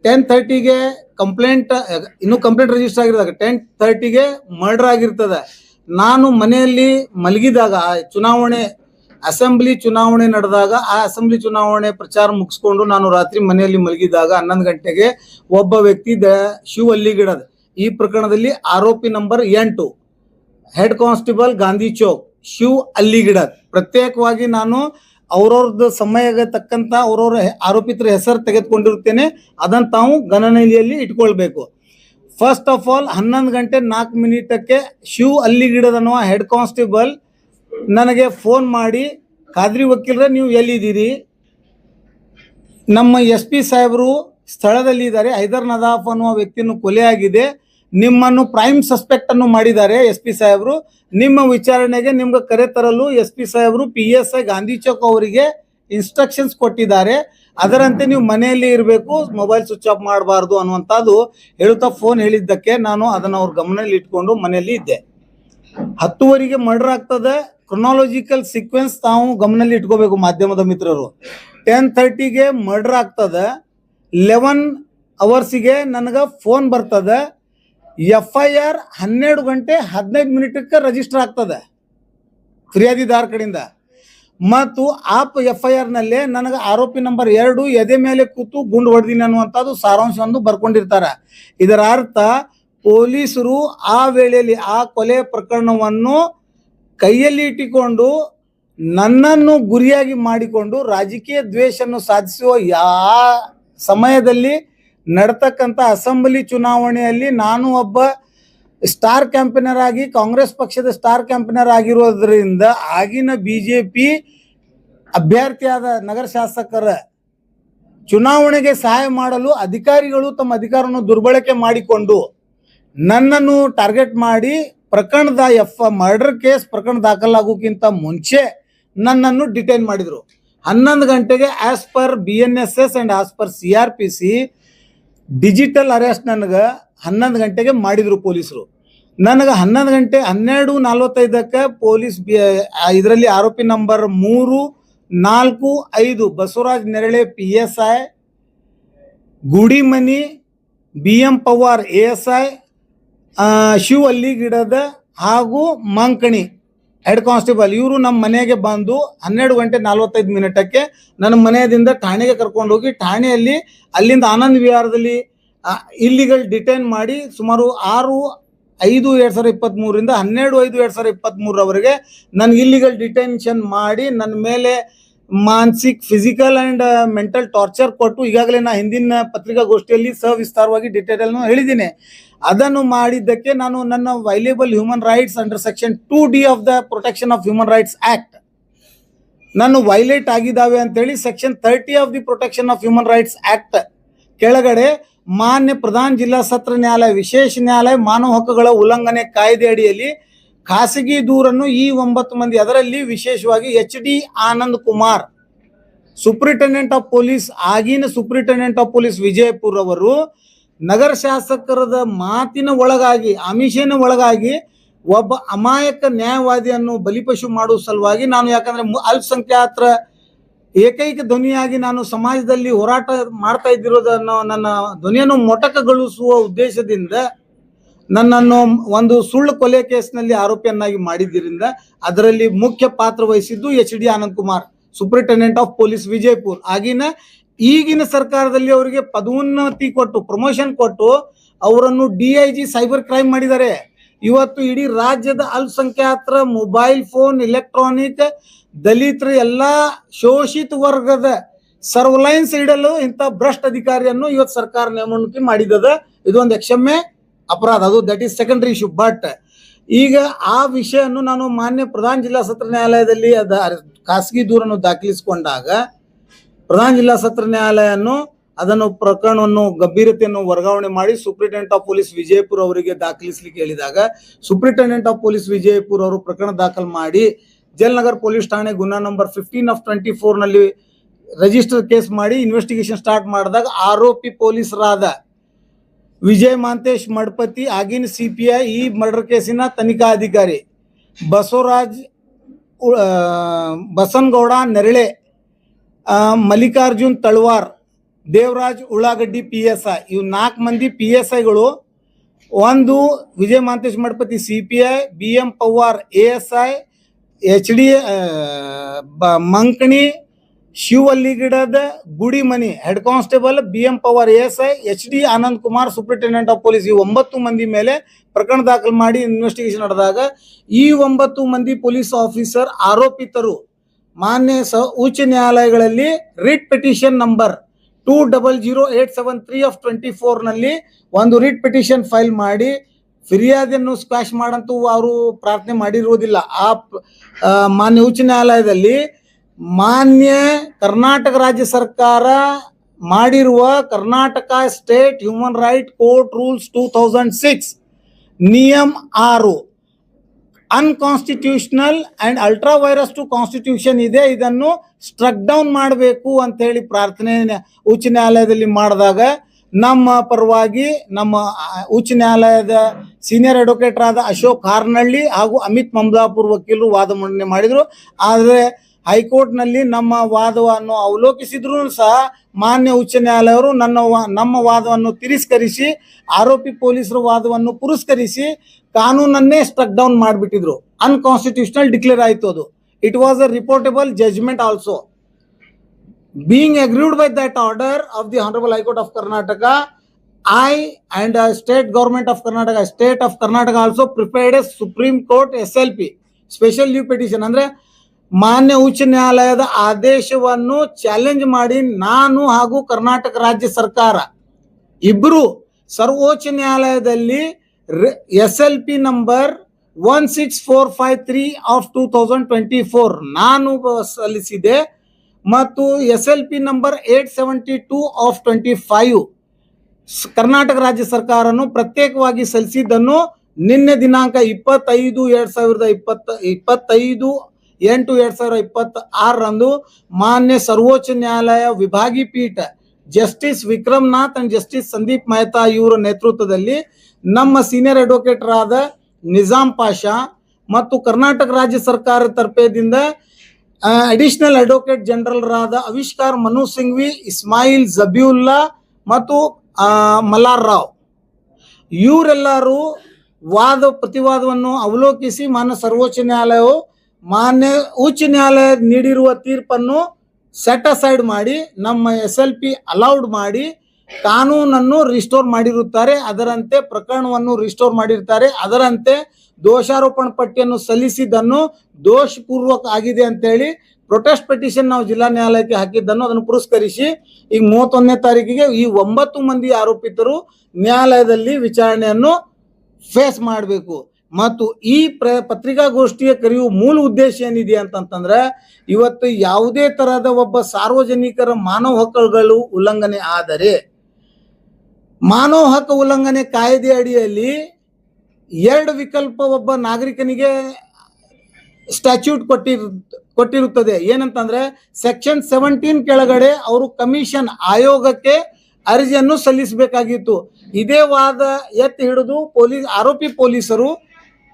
10:30ಗೆ ಕಂಪ್ಲೇಂಟ್, ಇನ್ನೂ ಕಂಪ್ಲೇಂಟ್ ರಿಜಿಸ್ಟರ್ ಆಗಿರೋದಾಗ 10:30ಗೆ ಮರ್ಡರ್ ಆಗಿರ್ತದೆ. ನಾನು ಮನೆಯಲ್ಲಿ ಮಲಗಿದಾಗ, ಅಸೆಂಬ್ಲಿ ಚುನಾವಣೆ ನಡೆದಾಗ, ಆ ಅಸೆಂಬ್ಲಿ ಚುನಾವಣೆ ಪ್ರಚಾರ ಮುಗಿಸ್ಕೊಂಡು ನಾನು ರಾತ್ರಿ ಮನೆಯಲ್ಲಿ ಮಲಗಿದಾಗ 11 ಗಂಟೆಗೆ ಒಬ್ಬ ವ್ಯಕ್ತಿ ಶಿವ್ ಅಲ್ಲಿಗಿಡದ್, ಈ ಪ್ರಕರಣದಲ್ಲಿ ಆರೋಪಿ number 8 head constable Gandhi Chowk Shiv Alligidad, ಪ್ರತ್ಯೇಕವಾಗಿ ನಾನು ಅವ್ರವ್ರದ್ದು ಸಮಯಕ್ಕೆ ತಕ್ಕಂತ ಅವ್ರವ್ರ ಆರೋಪಿತರ ಹೆಸರು ತೆಗೆದುಕೊಂಡಿರುತ್ತೇನೆ, ಅದನ್ನು ತಾವು ಗಣನೆಯಲ್ಲಿ ಇಟ್ಕೊಳ್ಬೇಕು. ಫಸ್ಟ್ ಆಫ್ ಆಲ್ 11 ಗಂಟೆ 4 ಮಿನಿಟಕ್ಕೆ ಶಿವ್ ಅಲ್ಲಿಗಿಡದನ್ನುವ ಹೆಡ್ ಕಾನ್ಸ್ಟೇಬಲ್ ನನಗೆ ಫೋನ್ ಮಾಡಿ, ಖಾದ್ರಿ ವಕೀಲರೇ ನೀವು ಎಲ್ಲಿದ್ದೀರಿ, ನಮ್ಮ SP ಸಾಹೇಬರು ಸ್ಥಳದಲ್ಲಿ ಇದ್ದಾರೆ, ಹೈದರ್ ನದಾಫ್ ಅನ್ನುವ ವ್ಯಕ್ತಿಯನ್ನು ಕೊಲೆಯಾಗಿದೆ, ನಿಮ್ಮನ್ನು ಪ್ರೈಮ್ ಸಸ್ಪೆಕ್ಟ್ ಅನ್ನು ಮಾಡಿದ್ದಾರೆ SP ಸಾಹೇಬರು, ನಿಮ್ಮ ವಿಚಾರಣೆಗೆ ನಿಮ್ಗೆ ಕರೆ ತರಲು SP ಸಾಹೇಬರು PSI ಗಾಂಧಿ ಚೌಕ್ ಅವರಿಗೆ ಇನ್ಸ್ಟ್ರಕ್ಷನ್ಸ್ ಕೊಟ್ಟಿದ್ದಾರೆ, ಅದರಂತೆ ನೀವು ಮನೆಯಲ್ಲಿ ಇರಬೇಕು, ಮೊಬೈಲ್ ಸ್ವಿಚ್ ಆಫ್ ಮಾಡಬಾರ್ದು ಅನ್ನುವಂಥದ್ದು ಹೇಳುತ್ತಾ ಫೋನ್ ಹೇಳಿದ್ದಕ್ಕೆ ನಾನು ಅದನ್ನು ಅವ್ರ ಗಮನದಲ್ಲಿ ಇಟ್ಕೊಂಡು ಮನೆಯಲ್ಲಿ ಇದ್ದೆ. 10 ಮರ್ಡರ್ ಆಗ್ತದೆ. ಕ್ರೊನಾಲಜಿಕಲ್ ಸೀಕ್ವೆನ್ಸ್ ತಾವು ಗಮನದಲ್ಲಿ ಇಟ್ಕೋಬೇಕು ಮಾಧ್ಯಮದ ಮಿತ್ರರು. 10:30 ಮರ್ಡರ್ ಆಗ್ತದೆ. 11 ಅವರ್ಸಿಗೆ ನನಗೆ ಫೋನ್ ಬರ್ತದೆ. FIR 12 ಗಂಟೆ 15 ಮಿನಿಟಕ್ಕೆ ರಿಜಿಸ್ಟರ್ ಆಗ್ತದೆ ಫಿರ್ಯಾದಿದಾರ ಕಡೆಯಿಂದ. ಮತ್ತು ಆಪ್ FIR ನಲ್ಲಿ ನನಗೆ ಆರೋಪಿ ನಂಬರ್ 2 ಎದೆ ಮೇಲೆ ಕೂತು ಗುಂಡು ಹೊಡೆದಿನಿ ಅನ್ನುವಂಥದ್ದು ಸಾರಾಂಶವನ್ನು ಬರ್ಕೊಂಡಿರ್ತಾರೆ. ಇದರ ಅರ್ಥ ಪೊಲೀಸರು ಆ ವೇಳೆಯಲ್ಲಿ ಆ ಕೊಲೆ ಪ್ರಕರಣವನ್ನು ಕೈಯಲ್ಲಿ ಇಟ್ಟುಕೊಂಡು ನನ್ನನ್ನು ಗುರಿಯಾಗಿ ಮಾಡಿಕೊಂಡು ರಾಜಕೀಯ ದ್ವೇಷವನ್ನು ಸಾಧಿಸುವ ಸಮಯದಲ್ಲಿ ನಡೆತಕ್ಕಂಥ ಅಸೆಂಬ್ಲಿ ಚುನಾವಣೆಯಲ್ಲಿ ನಾನು ಒಬ್ಬ ಸ್ಟಾರ್ ಕ್ಯಾಂಪೇನರ್ ಆಗಿ ಕಾಂಗ್ರೆಸ್ ಪಕ್ಷದ ಸ್ಟಾರ್ ಕ್ಯಾಂಪೇನರ್ ಆಗಿರೋದ್ರಿಂದ ಆಗಿನ BJP ಅಭ್ಯರ್ಥಿಯಾದ ನಗರ ಶಾಸಕರ ಚುನಾವಣೆಗೆ ಸಹಾಯ ಮಾಡಲು ಅಧಿಕಾರಿಗಳು ತಮ್ಮ ಅಧಿಕಾರವನ್ನು ದುರ್ಬಳಕೆ ಮಾಡಿಕೊಂಡು ನನ್ನನ್ನು ಟಾರ್ಗೆಟ್ ಮಾಡಿ ಪ್ರಕರಣದ ಮರ್ಡರ್ ಕೇಸ್ ಪ್ರಕರಣ ದಾಖಲಾಗೋಕ್ಕಿಂತ ಮುಂಚೆ ನನ್ನನ್ನು ಡಿಟೈನ್ ಮಾಡಿದರು. 11 ಗಂಟೆಗೆ as per BNSS and as per CRPC digital arrest ನನಗೆ 11 ಗಂಟೆಗೆ ಮಾಡಿದರು ಪೊಲೀಸರು. ನನಗೆ 11 ಗಂಟೆ 12:45 ಪೊಲೀಸ್ ಇದರಲ್ಲಿ ಆರೋಪಿ number 3, 4, 5 Basavaraj Nerale PSI, Gudimani BM Pawar ASI, Shiv Alligidad ಹಾಗೂ ಮಂಕಣಿ ಹೆಡ್ ಕಾನ್ಸ್ಟೇಬಲ್ ಇವರು ನಮ್ಮ ಮನೆಗೆ ಬಂದು 12 ಗಂಟೆ 45 ಮಿನಿಟಕ್ಕೆ ನನ್ನ ಮನೆಯಿಂದ ಠಾಣೆಗೆ ಕರ್ಕೊಂಡು ಹೋಗಿ ಠಾಣೆಯಲ್ಲಿ ಅಲ್ಲಿಂದ ಆನಂದ್ ವಿಹಾರದಲ್ಲಿ ಇಲ್ಲಿಗಲ್ ಡಿಟೈನ್ ಮಾಡಿ ಸುಮಾರು 6/5/2023 12/5/2023 ನನಗೆ ಇಲ್ಲಿಗಲ್ ಡಿಟೆನ್ಷನ್ ಮಾಡಿ ನನ್ನ ಮೇಲೆ ಮಾನಸಿಕ ಫಿಸಿಕಲ್ ಅಂಡ್ ಮೆಂಟಲ್ ಟಾರ್ಚರ್ ಕೊಟ್ಟು ಈಗಾಗಲೇ ನಾ ಹಿಂದಿನ ಪತ್ರಿಕಾಗೋಷ್ಠಿಯಲ್ಲಿ ಸವಿಸ್ತಾರವಾಗಿ ಡೀಟೇಲ್ ಹೇಳಿದ್ದೀನಿ. ಅದನ್ನು ಮಾಡಿದ್ದಕ್ಕೆ ನಾನು ನನ್ನ available human rights under section 2D of the protection of human rights act ನಾನು ವೈಲೇಟ್ ಆಗಿದ್ದಾವೆ ಅಂತೇಳಿ section 30 of the protection of human rights act ಕೆಳಗಡೆ ಮಾನ್ಯ ಪ್ರಧಾನ ಜಿಲ್ಲಾ ಸತ್ರ ನ್ಯಾಯಾಲಯ ವಿಶೇಷ ನ್ಯಾಯಾಲಯ ಮಾನವ ಹಕ್ಕುಗಳ ಉಲ್ಲಂಘನೆ ಕಾಯ್ದೆ ಅಡಿಯಲ್ಲಿ ಖಾಸಗಿ ದೂರನ್ನು ಈ 9 ಮಂದಿ, ಅದರಲ್ಲಿ ವಿಶೇಷವಾಗಿ HD Anand Kumar superintendent of police, ಆಗಿನ ಸೂಪರಿಂಟೆಂಡೆಂಟ್ ಆಫ್ ಪೊಲೀಸ್ ವಿಜಯಪುರ ಅವರು ನಗರ ಶಾಸಕರದ ಮಾತಿನ ಒಳಗಾಗಿ ಆಮಿಷನ ಒಳಗಾಗಿ ಒಬ್ಬ ಅಮಾಯಕ ನ್ಯಾಯವಾದಿಯನ್ನು ಬಲಿಪಶು ಮಾಡುವ ಸಲುವಾಗಿ ನಾನು, ಯಾಕಂದ್ರೆ ಅಲ್ಪಸಂಖ್ಯಾತರ ಏಕೈಕ ಧ್ವನಿಯಾಗಿ ನಾನು ಸಮಾಜದಲ್ಲಿ ಹೋರಾಟ ಮಾಡ್ತಾ ಇದ್ದಿರೋದನ್ನು ನನ್ನ ಧ್ವನಿಯನ್ನು ಮೊಟಕಗೊಳಿಸುವ ಉದ್ದೇಶದಿಂದ ನನ್ನನ್ನು ಒಂದು ಸುಳ್ಳು ಕೊಲೆ ಕೇಸ್ನಲ್ಲಿ ಆರೋಪಿಯನ್ನಾಗಿ ಮಾಡಿದ್ದರಿಂದ ಅದರಲ್ಲಿ ಮುಖ್ಯ ಪಾತ್ರ ವಹಿಸಿದ್ದು HD Anand Kumar superintendent of police Vijayapura. ಈಗಿನ ಸರ್ಕಾರದಲ್ಲಿ ಅವರಿಗೆ ಪದೋನ್ನತಿ ಕೊಟ್ಟು ಪ್ರಮೋಷನ್ ಕೊಟ್ಟು ಅವರನ್ನು DIG ಸೈಬರ್ ಕ್ರೈಮ್ ಮಾಡಿದ್ದಾರೆ. ಇವತ್ತು ಇಡೀ ರಾಜ್ಯದ ಅಲ್ಪಸಂಖ್ಯಾತರ ಮೊಬೈಲ್ ಫೋನ್, ಎಲೆಕ್ಟ್ರಾನಿಕ್, ದಲಿತರ ಎಲ್ಲ ಶೋಷಿತ ವರ್ಗದ ಸರ್ವಲೈನ್ಸ್ ಇಡಲು ಇಂಥ ಭ್ರಷ್ಟ ಅಧಿಕಾರಿಯನ್ನು ಇವತ್ತು ಸರ್ಕಾರ ನೇಮಕ ಮಾಡಿದದ. ಇದೊಂದು ಅಕ್ಷಮ್ಯ ಅಪರಾಧ, ಅದು that is secondary issue. But ಈಗ ಆ ವಿಷಯವನ್ನು ನಾನು ಮಾನ್ಯ ಪ್ರಧಾನ ಜಿಲ್ಲಾ ಸತ್ರ ನ್ಯಾಯಾಲಯದಲ್ಲಿ ಖಾಸಗಿ ದೂರನ್ನು ದಾಖಲಿಸಿಕೊಂಡಾಗ ಪ್ರಧಾನ ಜಿಲ್ಲಾ ಸತ್ರ ನ್ಯಾಯಾಲಯವನ್ನು ಅದನ್ನು ಪ್ರಕರಣವನ್ನು ಗಂಭೀರತೆಯನ್ನು ವರ್ಗಾವಣೆ ಮಾಡಿ ಸೂಪರಿಂಟೆಂಡೆಂಟ್ ಆಫ್ ಪೊಲೀಸ್ ವಿಜಯಪುರ ಅವರಿಗೆ ದಾಖಲಿಸಲಿಕ್ಕೆ ಹೇಳಿದಾಗ ಸೂಪರಿಂಟೆಂಡೆಂಟ್ ಆಫ್ ಪೊಲೀಸ್ ವಿಜಯಪುರ ಅವರು ಪ್ರಕರಣ ದಾಖಲು ಮಾಡಿ ಜಯನಗರ್ ಪೊಲೀಸ್ ಠಾಣೆ ಗುನಾ ನಂಬರ್ 15/24 ನಲ್ಲಿ ರಿಜಿಸ್ಟರ್ ಕೇಸ್ ಮಾಡಿ ಇನ್ವೆಸ್ಟಿಗೇಷನ್ ಸ್ಟಾರ್ಟ್ ಮಾಡಿದಾಗ ಆರೋಪಿ ಪೊಲೀಸರಾದ ವಿಜಯ್ ಮಾಂತೇಶ್ ಮಡ್ಪತಿ, ಆಗಿನ CPI, ಈ ಮರ್ಡರ್ ಕೇಸಿನ ತನಿಖಾಧಿಕಾರಿ ಬಸನಗೌಡ ನೆರಳೆ, ಮಲ್ಲಿಕಾರ್ಜುನ್ ತಳವಾರ್, ದೇವರಾಜ್ ಉಳ್ಳಾಗಡ್ಡಿ PSI, ಇವು 4 ಮಂದಿ PSIಗಳು. ಒಂದು Vijay Mantesh Madpati CPI, BM Pawar ASI, HD Mankani, Shiv Alligidad Gudimani head constable, BM Pawar ASI, HD Anand Kumar superintendent of police, ಈ 9 ಮಂದಿ ಮೇಲೆ ಪ್ರಕರಣ ದಾಖಲು ಮಾಡಿ ಇನ್ವೆಸ್ಟಿಗೇಷನ್ ನಡೆದಾಗ ಈ 9 ಮಂದಿ ಪೊಲೀಸ್ ಆಫೀಸರ್ ಆರೋಪಿತರು ಮಾನ್ಯ ಉಚ್ಚ ನ್ಯಾಯಾಲಯಗಳಲ್ಲಿ ರಿಟ್ ಪಿಟಿಷನ್ ನಂಬರ್ 200873 ಆಫ್ 24 ನಲ್ಲಿ ಒಂದು ರಿಟ್ ಪಿಟಿಷನ್ ಫೈಲ್ ಮಾಡಿ ಫಿರ್ಯಾದಿಯನ್ನು ಸ್ಕ್ವಾಶ್ ಮಾಡಂತೂ ಅವರು ಪ್ರಾರ್ಥನೆ ಮಾಡಿರುವುದಿಲ್ಲ. ಮಾನ್ಯ ಉಚ್ಚ ನ್ಯಾಯಾಲಯದಲ್ಲಿ ಮಾನ್ಯ ಕರ್ನಾಟಕ ರಾಜ್ಯ ಸರ್ಕಾರ ಮಾಡಿರುವ Karnataka state human right court rules 2006 ನಿಯಮ 6 unconstitutional and ultra vires to constitution ಇದೆ, ಇದನ್ನು ಸ್ಟ್ರಕ್ ಡೌನ್ ಮಾಡಬೇಕು ಅಂತ ಹೇಳಿ ಪ್ರಾರ್ಥನೆ ಉಚ್ಚ ನ್ಯಾಯಾಲಯದಲ್ಲಿ ಮಾಡಿದಾಗ ನಮ್ಮ ಪರವಾಗಿ ನಮ್ಮ ಉಚ್ಚ ನ್ಯಾಯಾಲಯದ ಸೀನಿಯರ್ ಅಡ್ವೊಕೇಟ್ ಆದ ಅಶೋಕ್ ಹಾರ್ನಳ್ಳಿ ಹಾಗೂ ಅಮಿತ್ ಮಮದಾಪುರ್ ವಕೀಲರು ವಾದ ಮಂಡನೆ ಮಾಡಿದ್ರು. ಆದರೆ ಹೈಕೋರ್ಟ್ನಲ್ಲಿ ನಮ್ಮ ವಾದವನ್ನು ಅವಲೋಕಿಸಿದ್ರು ಸಹ ಮಾನ್ಯ ಉಚ್ಚ ನ್ಯಾಯಾಲಯವರು ನಮ್ಮ ವಾದವನ್ನು ತಿರಸ್ಕರಿಸಿ ಆರೋಪಿ ಪೊಲೀಸರ ವಾದವನ್ನು ಪುರಸ್ಕರಿಸಿ ಕಾನೂನನ್ನೇ ಸ್ಟ್ರಕ್ ಡೌನ್ ಮಾಡಿಬಿಟ್ಟಿದ್ರು. ಅನ್ಕಾನ್ಸ್ಟಿಟ್ಯೂಷನಲ್ ಡಿಕ್ಲೇರ್ ಆಯಿತು ಅದು. It was a reportable judgment also. Being aggrieved by that order of the Honorable High Court of Karnataka, I and State Government of Karnataka, State of Karnataka also prepared a Supreme Court SLP, Special Leave Petition. ಅಂದ್ರೆ ಮಾನ್ಯ ಉಚ್ಚ ನ್ಯಾಯಾಲಯದ ಆದೇಶವನ್ನು challenge ಮಾಡಿ ನಾನು ಹಾಗೂ ಕರ್ನಾಟಕ ರಾಜ್ಯ ಸರ್ಕಾರ ಇಬ್ಬರು ಸರ್ವೋಚ್ಚ ನ್ಯಾಯಾಲಯದಲ್ಲಿ SLP ನಂಬರ್ 16453 ಆಫ್ 2024 ನಾನು ಸಲ್ಲಿಸಿದೆ ಮತ್ತು SLP ನಂಬರ್ 872 ಆಫ್ 25 ಕರ್ನಾಟಕ ರಾಜ್ಯ ಸರ್ಕಾರನು ಪ್ರತ್ಯೇಕವಾಗಿ ಸಲ್ಲಿಸಿದ್ದನ್ನು ನಿನ್ನೆ ದಿನಾಂಕ 25/8/2026 ಮಾನ್ಯ ಸರ್ವೋಚ್ಚ ನ್ಯಾಯಾಲಯ ವಿಭಾಗೀಯ ಪೀಠ justice Vikramnath and justice Sandeep Mehta ಇವರ ನೇತೃತ್ವದಲ್ಲಿ ನಮ್ಮ ಸೀನಿಯರ್ ಅಡ್ವೊಕೇಟ್ ರಾದ ನಿಜಾಮ್ ಪಾಷಾ ಮತ್ತು ಕರ್ನಾಟಕ ರಾಜ್ಯ ಸರ್ಕಾರ ತರಪೇದಿಂದ ಅಡಿಷನಲ್ ಅಡ್ವೊಕೇಟ್ ಜನರಲ್ ರಾದ ಆವಿಷ್ಕಾರ್ ಮನು ಸಿಂಘ್ವಿ, ಇಸ್ಮಾಯಿಲ್ ಜಬಿಯುಲ್ಲಾ ಮತ್ತು ಮಲಾರ್ ರಾವ್ ಇವರೆಲ್ಲರೂ ಪ್ರತಿವಾದವನ್ನು ಅವಲೋಕಿಸಿ ಮಾನ್ಯ ಸರ್ವೋಚ್ಚ ನ್ಯಾಯಾಲಯವು ಮಾನ್ಯ ಉಚ್ಚ ನ್ಯಾಯಾಲಯ ನೀಡಿರುವ ತೀರ್ಪನ್ನು ಸೆಟ್ ಅಸೈಡ್ ಮಾಡಿ ನಮ್ಮ SLP ಅಲೌಡ್ ಮಾಡಿ ಕಾನೂನನ್ನು ರಿಸ್ಟೋರ್ ಮಾಡಿರುತ್ತಾರೆ. ಅದರಂತೆ ಪ್ರಕರಣವನ್ನು ರಿಸ್ಟೋರ್ ಮಾಡಿರ್ತಾರೆ. ಅದರಂತೆ ದೋಷಾರೋಪಣ ಪಟ್ಟಿಯನ್ನು ಸಲ್ಲಿಸಿದ್ದನ್ನು ದೋಷಪೂರ್ವಕ ಆಗಿದೆ ಅಂತೇಳಿ ಪ್ರೊಟೆಸ್ಟ್ ಪಿಟಿಷನ್ ನಾವು ಜಿಲ್ಲಾ ನ್ಯಾಯಾಲಯಕ್ಕೆ ಹಾಕಿದ್ದನ್ನು ಅದನ್ನು ಪುರಸ್ಕರಿಸಿ ಈಗ 31ನೇ ತಾರೀಕಿಗೆ ಈ 9 ಮಂದಿ ಆರೋಪಿತರು ನ್ಯಾಯಾಲಯದಲ್ಲಿ ವಿಚಾರಣೆಯನ್ನು ಫೇಸ್ ಮಾಡಬೇಕು. ಮತ್ತು ಈ ಪತ್ರಿಕಾಗೋಷ್ಠಿಯ ಕರೆಯುವ ಮೂಲ ಉದ್ದೇಶ ಏನಿದೆ ಅಂತಂತಂದ್ರೆ ಇವತ್ತು ಯಾವುದೇ ತರಹದ ಒಬ್ಬ ಸಾರ್ವಜನಿಕರ ಮಾನವ ಹಕ್ಕುಗಳು ಉಲ್ಲಂಘನೆ ಆದರೆ ಮಾನವ ಹಕ್ಕು ಉಲ್ಲಂಘನೆ ಕಾಯ್ದೆ ಅಡಿಯಲ್ಲಿ 2 ವಿಕಲ್ಪ ಒಬ್ಬ ನಾಗರಿಕನಿಗೆ ಸ್ಟ್ಯಾಚ್ಯೂಟ್ ಕೊಟ್ಟಿರುತ್ತದೆ. ಏನಂತಂದ್ರೆ ಸೆಕ್ಷನ್ 17 ಕೆಳಗಡೆ ಅವರು ಕಮಿಷನ್ ಆಯೋಗಕ್ಕೆ ಅರ್ಜಿಯನ್ನು ಸಲ್ಲಿಸಬೇಕಾಗಿತ್ತು. ಇದೇ ವಾದ ಎತ್ತಿ ಹಿಡಿದು ಆರೋಪಿ ಪೊಲೀಸರು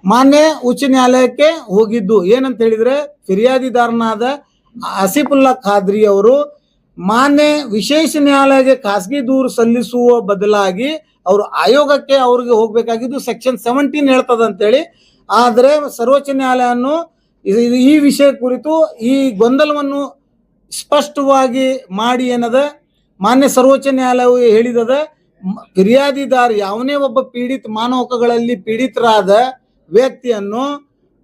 ಮಾನ್ಯ ಉಚ್ಚ ನ್ಯಾಯಾಲಯಕ್ಕೆ ಹೋಗಿದ್ದು. ಏನಂತ ಹೇಳಿದ್ರೆ ಫಿರ್ಯಾದಿದಾರನಾದ ಆಸಿಫುಲ್ಲಾ ಖಾದ್ರಿ ಅವರು ಮಾನ್ಯ ವಿಶೇಷ ನ್ಯಾಯಾಲಯಕ್ಕೆ ಖಾಸಗಿ ದೂರು ಸಲ್ಲಿಸುವ ಬದಲಾಗಿ ಅವರು ಆಯೋಗಕ್ಕೆ ಅವ್ರಿಗೆ ಹೋಗ್ಬೇಕಾಗಿದ್ದು ಸೆಕ್ಷನ್ 17 ಹೇಳ್ತದ ಅಂತೇಳಿ. ಆದರೆ ಸರ್ವೋಚ್ಚ ನ್ಯಾಯಾಲಯವನ್ನು ಈ ವಿಷಯ ಕುರಿತು ಈ ಗೊಂದಲವನ್ನು ಸ್ಪಷ್ಟವಾಗಿ ಮಾಡಿ ಏನದ ಮಾನ್ಯ ಸರ್ವೋಚ್ಚ ನ್ಯಾಯಾಲಯವು ಹೇಳಿದದ ಫಿರ್ಯಾದಿದಾರ ಯಾವನೇ ಒಬ್ಬ ಮಾನವ ಹಕ್ಕುಗಳಲ್ಲಿ ಪೀಡಿತರಾದ ವ್ಯಕ್ತಿಯನ್ನು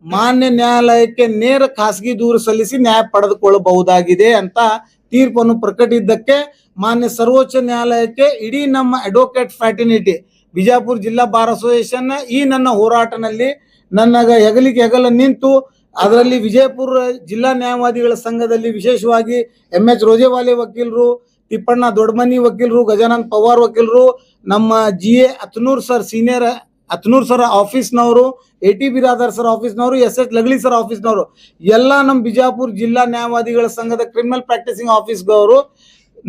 ಮಾನ್ಯ ನ್ಯಾಯಾಲಯಕ್ಕೆ ನೇರ ಖಾಸಗಿ ದೂರು ಸಲ್ಲಿಸಿ ನ್ಯಾಯ ಪಡೆದುಕೊಳ್ಳಬಹುದಾಗಿದೆ ಅಂತ ತೀರ್ಪನ್ನು ಪ್ರಕಟಿಸಿದ್ದಕ್ಕೆ ಮಾನ್ಯ ಸರ್ವೋಚ್ಚ ನ್ಯಾಯಾಲಯಕ್ಕೆ ಇಡೀ ನಮ್ಮ ಅಡ್ವೊಕೇಟ್ ಫ್ರಾಟರ್ನಿಟಿ ಬಿಜಾಪುರ ಜಿಲ್ಲಾ ಬಾರ್ ಅಸೋಸಿಯೇಷನ್ ಈ ನನ್ನ ಹೋರಾಟನಲ್ಲಿ ನನಗ ಹೆಗಲ ನಿಂತು ಅದರಲ್ಲಿ ವಿಜಯಪುರ ಜಿಲ್ಲಾ ನ್ಯಾಯವಾದಿಗಳ ಸಂಘದಲ್ಲಿ ವಿಶೇಷವಾಗಿ MH ರೋಜೇವಾಲೆ ವಕೀಲರು, ತಿಪ್ಪಣ್ಣ ದೊಡ್ಡಮನಿ ವಕೀಲರು, ಗಜಾನಂದ್ ಪವಾರ್ ವಕೀಲರು, ನಮ್ಮ GA Athnoor sir senior Athnoor sir ಆಫೀಸ್ನವರು, AT ಬಿರಾದರ್ ಸರ್ ಆಫೀಸ್ನವರು, SS ಲಗಳಿ ಸರ್ ಆಫೀಸ್ನವರು ಎಲ್ಲ ನಮ್ಮ ಬಿಜಾಪುರ ಜಿಲ್ಲಾ ನ್ಯಾಯವಾದಿಗಳ ಸಂಘದ ಕ್ರಿಮಿನಲ್ ಪ್ರಾಕ್ಟೀಸಿಂಗ್ ಆಫೀಸ್ದವರು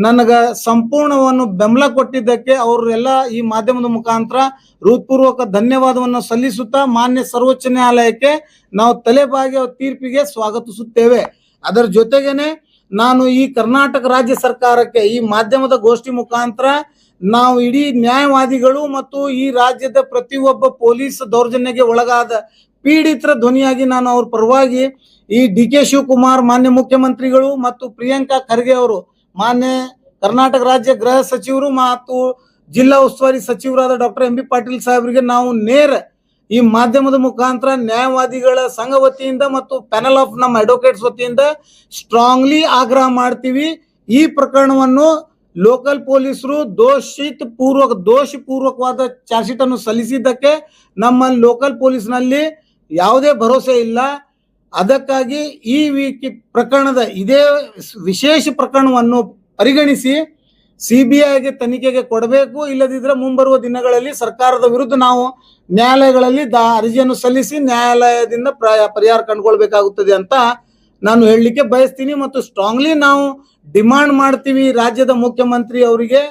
ನನಗ ಸಂಪೂರ್ಣವನ್ನು ಬೆಂಬಲ ಕೊಟ್ಟಿದ್ದಕ್ಕೆ ಅವರೆಲ್ಲ ಈ ಮಾಧ್ಯಮದ ಮುಖಾಂತರ ಹೃತ್ಪೂರ್ವಕ ಧನ್ಯವಾದವನ್ನು ಸಲ್ಲಿಸುತ್ತಾ ಮಾನ್ಯ ಸರ್ವೋಚ್ಚ ನ್ಯಾಯಾಲಯಕ್ಕೆ ನಾವು ತಲೆಬಾಗಿ ತೀರ್ಪಿಗೆ ಸ್ವಾಗತಿಸುತ್ತೇವೆ. ಅದರ ಜೊತೆಗೇನೆ ನಾನು ಈ ಕರ್ನಾಟಕ ರಾಜ್ಯ ಸರ್ಕಾರಕ್ಕೆ ಈ ಮಾಧ್ಯಮದ ಗೋಷ್ಠಿ ಮುಖಾಂತರ ನಾವು ಇಡೀ ನ್ಯಾಯವಾದಿಗಳು ಮತ್ತು ಈ ರಾಜ್ಯದ ಪ್ರತಿಯೊಬ್ಬ ಪೊಲೀಸ್ ದೌರ್ಜನ್ಯಕ್ಕೆ ಒಳಗಾದ ಪೀಡಿತರ ಧ್ವನಿಯಾಗಿ ನಾನು ಅವ್ರ ಪರವಾಗಿ ಈ DK ಶಿವಕುಮಾರ್ ಮಾನ್ಯ ಮುಖ್ಯಮಂತ್ರಿಗಳು ಮತ್ತು ಪ್ರಿಯಾಂಕಾ ಖರ್ಗೆ ಅವರು ಮಾನ್ಯ ಕರ್ನಾಟಕ ರಾಜ್ಯ ಗೃಹ ಸಚಿವರು ಮತ್ತು ಜಿಲ್ಲಾ ಉಸ್ತುವಾರಿ ಸಚಿವರಾದ ಡಾಕ್ಟರ್ MB ಪಾಟೀಲ್ ಸಾಹೇಬರಿಗೆ ನಾವು ನೇರ ಈ ಮಾಧ್ಯಮದ ಮುಖಾಂತರ ನ್ಯಾಯವಾದಿಗಳ ಸಂಘ ವತಿಯಿಂದ ಮತ್ತು ಪ್ಯಾನಲ್ ಆಫ್ ನಮ್ಮ ಅಡ್ವೊಕೇಟ್ಸ್ ವತಿಯಿಂದ ಸ್ಟ್ರಾಂಗ್ಲಿ ಆಗ್ರಹ ಮಾಡ್ತೀವಿ. ಈ ಪ್ರಕರಣವನ್ನು ಲೋಕಲ್ ಪೊಲೀಸರು ದೋಷಪೂರ್ವಕವಾದ ಚಾರ್ಜ್ ಶೀಟ್ ಅನ್ನು ಸಲ್ಲಿಸಿದ್ದಕ್ಕೆ ನಮ್ಮ ಲೋಕಲ್ ಪೊಲೀಸ್ನಲ್ಲಿ ಯಾವುದೇ ಭರವಸೆ ಇಲ್ಲ. ಅದಕ್ಕಾಗಿ ಈ ಪ್ರಕರಣದ ಇದೇ ವಿಶೇಷ ಪ್ರಕರಣವನ್ನು ಪರಿಗಣಿಸಿ ಸಿಬಿಐಗೆ ತನಿಖೆಗೆ ಕೊಡಬೇಕು. ಇಲ್ಲದಿದ್ದರೆ ಮುಂಬರುವ ದಿನಗಳಲ್ಲಿ ಸರ್ಕಾರದ ವಿರುದ್ಧ ನಾವು ನ್ಯಾಯಾಲಯಗಳಲ್ಲಿ ಅರ್ಜಿಯನ್ನು ಸಲ್ಲಿಸಿ ನ್ಯಾಯಾಲಯದಿಂದ ಪರಿಹಾರ ಕಂಡುಕೊಳ್ಬೇಕಾಗುತ್ತದೆ ಅಂತ ನಾನು ಹೇಳಲಿಕ್ಕೆ ಬಯಸ್ತೀನಿ. ಮತ್ತು ಸ್ಟ್ರಾಂಗ್ಲಿ ನಾವು ಡಿಮಾಂಡ್ ಮಾಡ್ತೀವಿ ರಾಜ್ಯದ ಮುಖ್ಯಮಂತ್ರಿ ಅವರಿಗೆ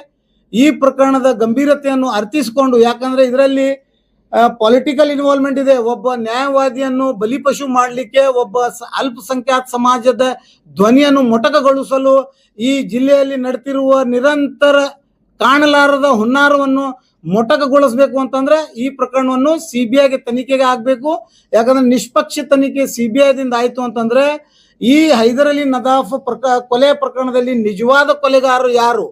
ಈ ಪ್ರಕರಣದ ಗಂಭೀರತೆಯನ್ನು ಅರ್ಥಿಸಿಕೊಂಡು, ಯಾಕಂದ್ರೆ ಇದರಲ್ಲಿ ಪೊಲಿಟಿಕಲ್ ಇನ್ವಾಲ್ವ್ಮೆಂಟ್ ಇದೆ. ಒಬ್ಬ ನ್ಯಾಯವಾದಿಯನ್ನು ಬಲಿಪಶು ಮಾಡಲಿಕ್ಕೆ, ಒಬ್ಬ ಅಲ್ಪಸಂಖ್ಯಾತ ಸಮಾಜದ ಧ್ವನಿಯನ್ನು ಮೊಟಕಗೊಳಿಸಲು ಈ ಜಿಲ್ಲೆಯಲ್ಲಿ ನಡೆತಿರುವ ನಿರಂತರ ಕಾಣಲಾರದ ಹುನ್ನಾರವನ್ನು ಮೊಟಕಗೊಳಿಸಬೇಕು ಅಂತಂದ್ರೆ ಈ ಪ್ರಕರಣವನ್ನು ಸಿಬಿಐಗೆ ತನಿಖೆಗೆ ಆಗ್ಬೇಕು. ಯಾಕಂದ್ರೆ ನಿಷ್ಪಕ್ಷ ತನಿಖೆ ಸಿಬಿಐದಿಂದ ಆಯ್ತು ಅಂತಂದ್ರೆ ಈ ಹೈದರ್ ಅಲಿ ನದಾಫ್ ಕೊಲೆ ಪ್ರಕರಣದಲ್ಲಿ ನಿಜವಾದ ಕೊಲೆಗಾರರು ಯಾರು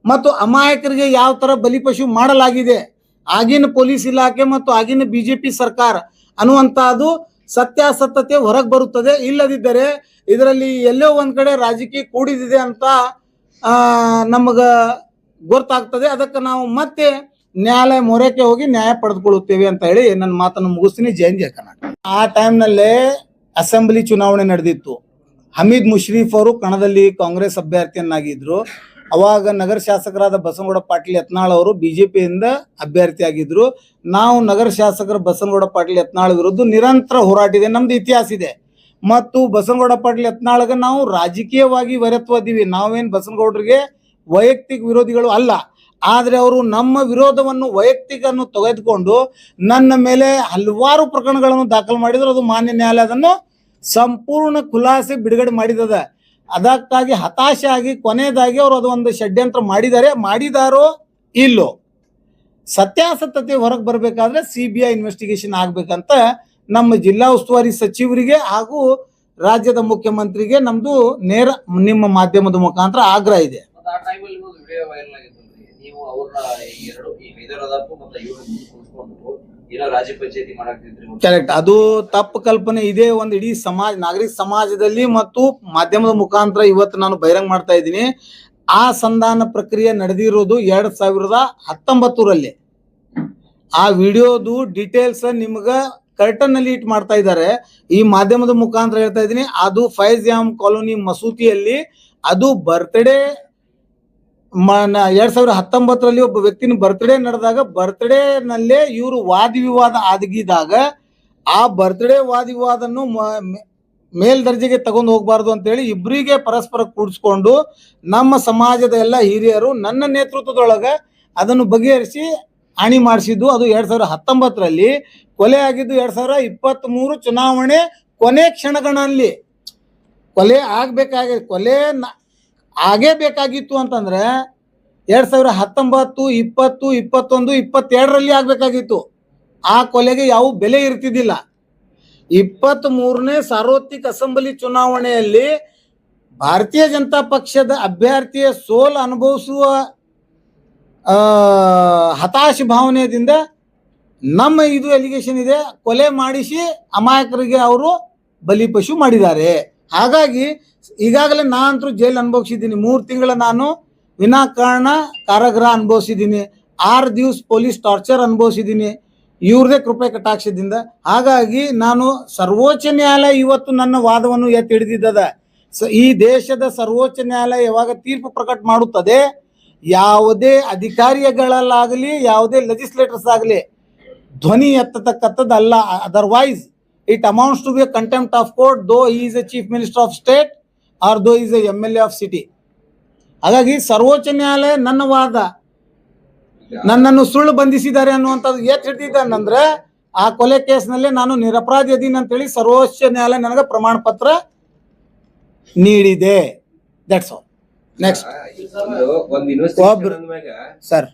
ಮತ್ತು ಅಮಾಯಕರಿಗೆ ಯಾವ ತರ ಬಲಿಪಶು ಮಾಡಲಾಗಿದೆ, ಆಗಿನ ಪೊಲೀಸ್ ಇಲಾಖೆ ಮತ್ತು ಆಗಿನ ಬಿಜೆಪಿ ಸರ್ಕಾರ ಅನ್ನುವಂತಹದ್ದು ಸತ್ಯಾಸತ್ಯತೆ ಹೊರಗೆ ಬರುತ್ತದೆ. ಇಲ್ಲದಿದ್ದರೆ ಇದರಲ್ಲಿ ಎಲ್ಲೋ ಒಂದ್ ಕಡೆ ರಾಜಕೀಯ ಕೂಡಿದಿದೆ ಅಂತ ನಮಗ ಗೊತ್ತಾಗ್ತದೆ. ಅದಕ್ಕೆ ನಾವು ಮತ್ತೆ ನ್ಯಾಯಾಲಯ ಮೊರೆಗೆ ಹೋಗಿ ನ್ಯಾಯ ಪಡೆದುಕೊಳ್ಳುತ್ತೇವೆ ಅಂತ ಹೇಳಿ ನನ್ನ ಮಾತನ್ನು ಮುಗಿಸ್ತೀನಿ. ಜೈ ಹಿಂದ್, ಜೈ ಕರ್ನಾಟಕ. ಆ ಟೈಮ್ನಲ್ಲೇ ಅಸೆಂಬ್ಲಿ ಚುನಾವಣೆ ನಡೆದಿತ್ತು. ಹಮೀದ್ ಮುಷ್ರೀಫ್ ಅವರು ಕಣದಲ್ಲಿ ಕಾಂಗ್ರೆಸ್ ಅಭ್ಯರ್ಥಿಯನ್ನಾಗಿದ್ರು. ಅವಾಗ ನಗರ ಶಾಸಕರಾದ ಬಸನಗೌಡ ಪಾಟೀಲ್ ಯತ್ನಾಳ್ ಅವರು ಬಿಜೆಪಿಯಿಂದ ಅಭ್ಯರ್ಥಿಯಾಗಿದ್ರು. ನಾವು ನಗರ ಶಾಸಕರ ಬಸನಗೌಡ ಪಾಟೀಲ್ ಯತ್ನಾಳ್ ವಿರುದ್ಧ ನಿರಂತರ ಹೋರಾಟ ಇದೆ, ನಮ್ದು ಇತಿಹಾಸ ಇದೆ. ಮತ್ತು ಬಸನಗೌಡ ಪಾಟೀಲ್ ಯತ್ನಾಳ್ಗೆ ನಾವು ರಾಜಕೀಯವಾಗಿ ವೈರತ್ವದೀವಿ. ನಾವೇನು ಬಸನಗೌಡರಿಗೆ ವೈಯಕ್ತಿಕ ವಿರೋಧಿಗಳು ಅಲ್ಲ. ಆದ್ರೆ ಅವರು ನಮ್ಮ ವಿರೋಧವನ್ನು ವೈಯಕ್ತಿಕನ್ನು ತೆಗೆದುಕೊಂಡು ನನ್ನ ಮೇಲೆ ಹಲವಾರು ಪ್ರಕರಣಗಳನ್ನು ದಾಖಲು ಮಾಡಿದ್ರು. ಅದು ಮಾನ್ಯ ನ್ಯಾಯಾಲಯ ಅದನ್ನು ಸಂಪೂರ್ಣ ಖುಲಾಸೆ ಬಿಡುಗಡೆ ಮಾಡಿದದ. ಅದಕ್ಕಾಗಿ ಹತಾಶೆ ಆಗಿ ಕೊನೆಯದಾಗಿ ಅವರು ಅದು ಒಂದು ಷಡ್ಯಂತ್ರ ಮಾಡಿದಾರೋ ಇಲ್ಲೋ, ಸತ್ಯಾಸತ್ಯತೆ ಹೊರಗೆ ಬರಬೇಕಾದ್ರೆ ಸಿಬಿಐ ಇನ್ವೆಸ್ಟಿಗೇಷನ್ ಆಗ್ಬೇಕಂತ ನಮ್ಮ ಜಿಲ್ಲಾ ಉಸ್ತುವಾರಿ ಸಚಿವರಿಗೆ ಹಾಗೂ ರಾಜ್ಯದ ಮುಖ್ಯಮಂತ್ರಿಗೆ ನಮ್ದು ನೇರ ನಿಮ್ಮ ಮಾಧ್ಯಮದ ಮುಖಾಂತರ ಆಗ್ರಹ ಇದೆ. ಕರೆಕ್ಟ್, ಅದು ತಪ್ಪು ಕಲ್ಪನೆ ಇದೆ ಒಂದು ಇಡೀ ನಾಗರಿಕ ಸಮಾಜದಲ್ಲಿ ಮತ್ತು ಮಾಧ್ಯಮದ ಮುಖಾಂತರ ಇವತ್ತು ನಾನು ಬಹಿರಂಗ ಮಾಡ್ತಾ ಇದ್ದೀನಿ. ಆ ಸಂಧಾನ ಪ್ರಕ್ರಿಯೆ ನಡೆದಿರೋದು 2019ರಲ್ಲಿ. ಆ ವಿಡಿಯೋದು ಡೀಟೇಲ್ಸ್ ನಿಮ್ಗ ಕರ್ಟನ್ ಅಲ್ಲಿ ಇಟ್ ಮಾಡ್ತಾ ಇದ್ದಾರೆ. ಈ ಮಾಧ್ಯಮದ ಮುಖಾಂತರ ಹೇಳ್ತಾ ಇದ್ದೀನಿ. ಅದು ಫೈಜ್ ಜಾಮ್ ಕಾಲೋನಿ ಮಸೂತಿಯಲ್ಲಿ ಅದು ಬರ್ತ್ಡೇ 2019ರಲ್ಲಿ ಒಬ್ಬ ವ್ಯಕ್ತಿನ ಬರ್ತ್ಡೇ ನಡೆದಾಗ ಬರ್ತ್ಡೇ ನಲ್ಲೇ ಇವರು ವಾದ ವಿವಾದ ಆಗಿದಾಗ ಆ ಬರ್ತ್ಡೇ ವಾದ ವಿವಾದನ್ನು ಮೇಲ್ದರ್ಜೆಗೆ ತಗೊಂಡು ಹೋಗ್ಬಾರ್ದು ಅಂತ ಹೇಳಿ ಇಬ್ಬರಿಗೆ ಪರಸ್ಪರ ಕೂಡಿಸ್ಕೊಂಡು ನಮ್ಮ ಸಮಾಜದ ಎಲ್ಲ ಹಿರಿಯರು ನನ್ನ ನೇತೃತ್ವದೊಳಗ ಅದನ್ನು ಬಗೆಹರಿಸಿ ಹಾನಿ ಮಾಡಿಸಿದ್ದು. ಅದು 2019ರಲ್ಲಿ. ಕೊಲೆ ಆಗಿದ್ದು 2023 ಚುನಾವಣೆ ಕೊನೆ ಕ್ಷಣಗಳಲ್ಲಿ. ಕೊಲೆ ಆಗೇ ಬೇಕಾಗಿತ್ತು ಅಂತಂದ್ರೆ 2019, 20, 21, 22ರಲ್ಲಿ ಆಗ್ಬೇಕಾಗಿತ್ತು. ಆ ಕೊಲೆಗೆ ಯಾವ ಬೆಲೆ ಇರ್ತಿದ್ದಿಲ್ಲ. 23ನೇ ಸಾರ್ವತ್ರಿಕ ಅಸೆಂಬ್ಲಿ ಚುನಾವಣೆಯಲ್ಲಿ ಭಾರತೀಯ ಜನತಾ ಪಕ್ಷದ ಅಭ್ಯರ್ಥಿಯ ಸೋಲು ಅನುಭವಿಸುವ ಹತಾಶ ಭಾವನೆಯಿಂದ ನಮ್ಮ ಇದು ಎಲಿಗೇಷನ್ ಇದೆ, ಕೊಲೆ ಮಾಡಿಸಿ ಅಮಾಯಕರಿಗೆ ಅವರು ಬಲಿಪಶು ಮಾಡಿದ್ದಾರೆ. ಹಾಗಾಗಿ ಈಗಾಗಲೇ ನಾನಂತರೂ ಜೈಲು ಅನುಭವಿಸಿದ್ದೀನಿ. 3 ತಿಂಗಳ ನಾನು ವಿನಾಕಾರಣ ಕಾರಾಗೃಹ ಅನುಭವಿಸಿದ್ದೀನಿ. 6 ದಿವಸ ಪೊಲೀಸ್ ಟಾರ್ಚರ್ ಅನುಭವಿಸಿದ್ದೀನಿ ಇವ್ರದೇ ಕೃಪೆ ಕಟಾಕ್ಷದಿಂದ. ಹಾಗಾಗಿ ನಾನು ಸರ್ವೋಚ್ಚ ನ್ಯಾಯಾಲಯ ಇವತ್ತು ನನ್ನ ವಾದವನ್ನು ಎತ್ತಿ ಹಿಡಿದಿದ್ದದ. ಈ ದೇಶದ ಸರ್ವೋಚ್ಚ ನ್ಯಾಯಾಲಯ ಯಾವಾಗ ತೀರ್ಪು ಪ್ರಕಟ ಮಾಡುತ್ತದೆ, ಯಾವುದೇ ಅಧಿಕಾರಿಗಳಲ್ಲಾಗಲಿ ಯಾವುದೇ ಲೆಜಿಸ್ಲೇಟರ್ಸ್ ಆಗಲಿ ಧ್ವನಿ ಎತ್ತತಕ್ಕಂಥದ್ದಲ್ಲ. Otherwise it amounts to be a contempt of court though he is a chief minister of state or though is a MLA of city. ಹಾಗಾಗಿ ಸರ್ವೋಚ್ಚ ನ್ಯಾಯಾಲಯ ನನ್ನ ವಾದ, ನನ್ನನ್ನು ಸುಳ್ಳು ಬಂಧಿಸಿದ್ದಾರೆ ಅನ್ನುವಂಥದ್ದು ಎತ್ ಹಿಡಿದಿದ್ದಾನಂದ್ರೆ ಆ ಕೊಲೆ ಕೇಸ್ನಲ್ಲಿ ನಾನು ನಿರಪರಾಧಿ ಅದೀನಿ ಅಂತೇಳಿ ಸರ್ವೋಚ್ಚ ನ್ಯಾಯಾಲಯ ನನಗೆ ಪ್ರಮಾಣ ಪತ್ರ ನೀಡಿದೆ. That's all. ನೆಕ್ಸ್ಟ್ ಸರ್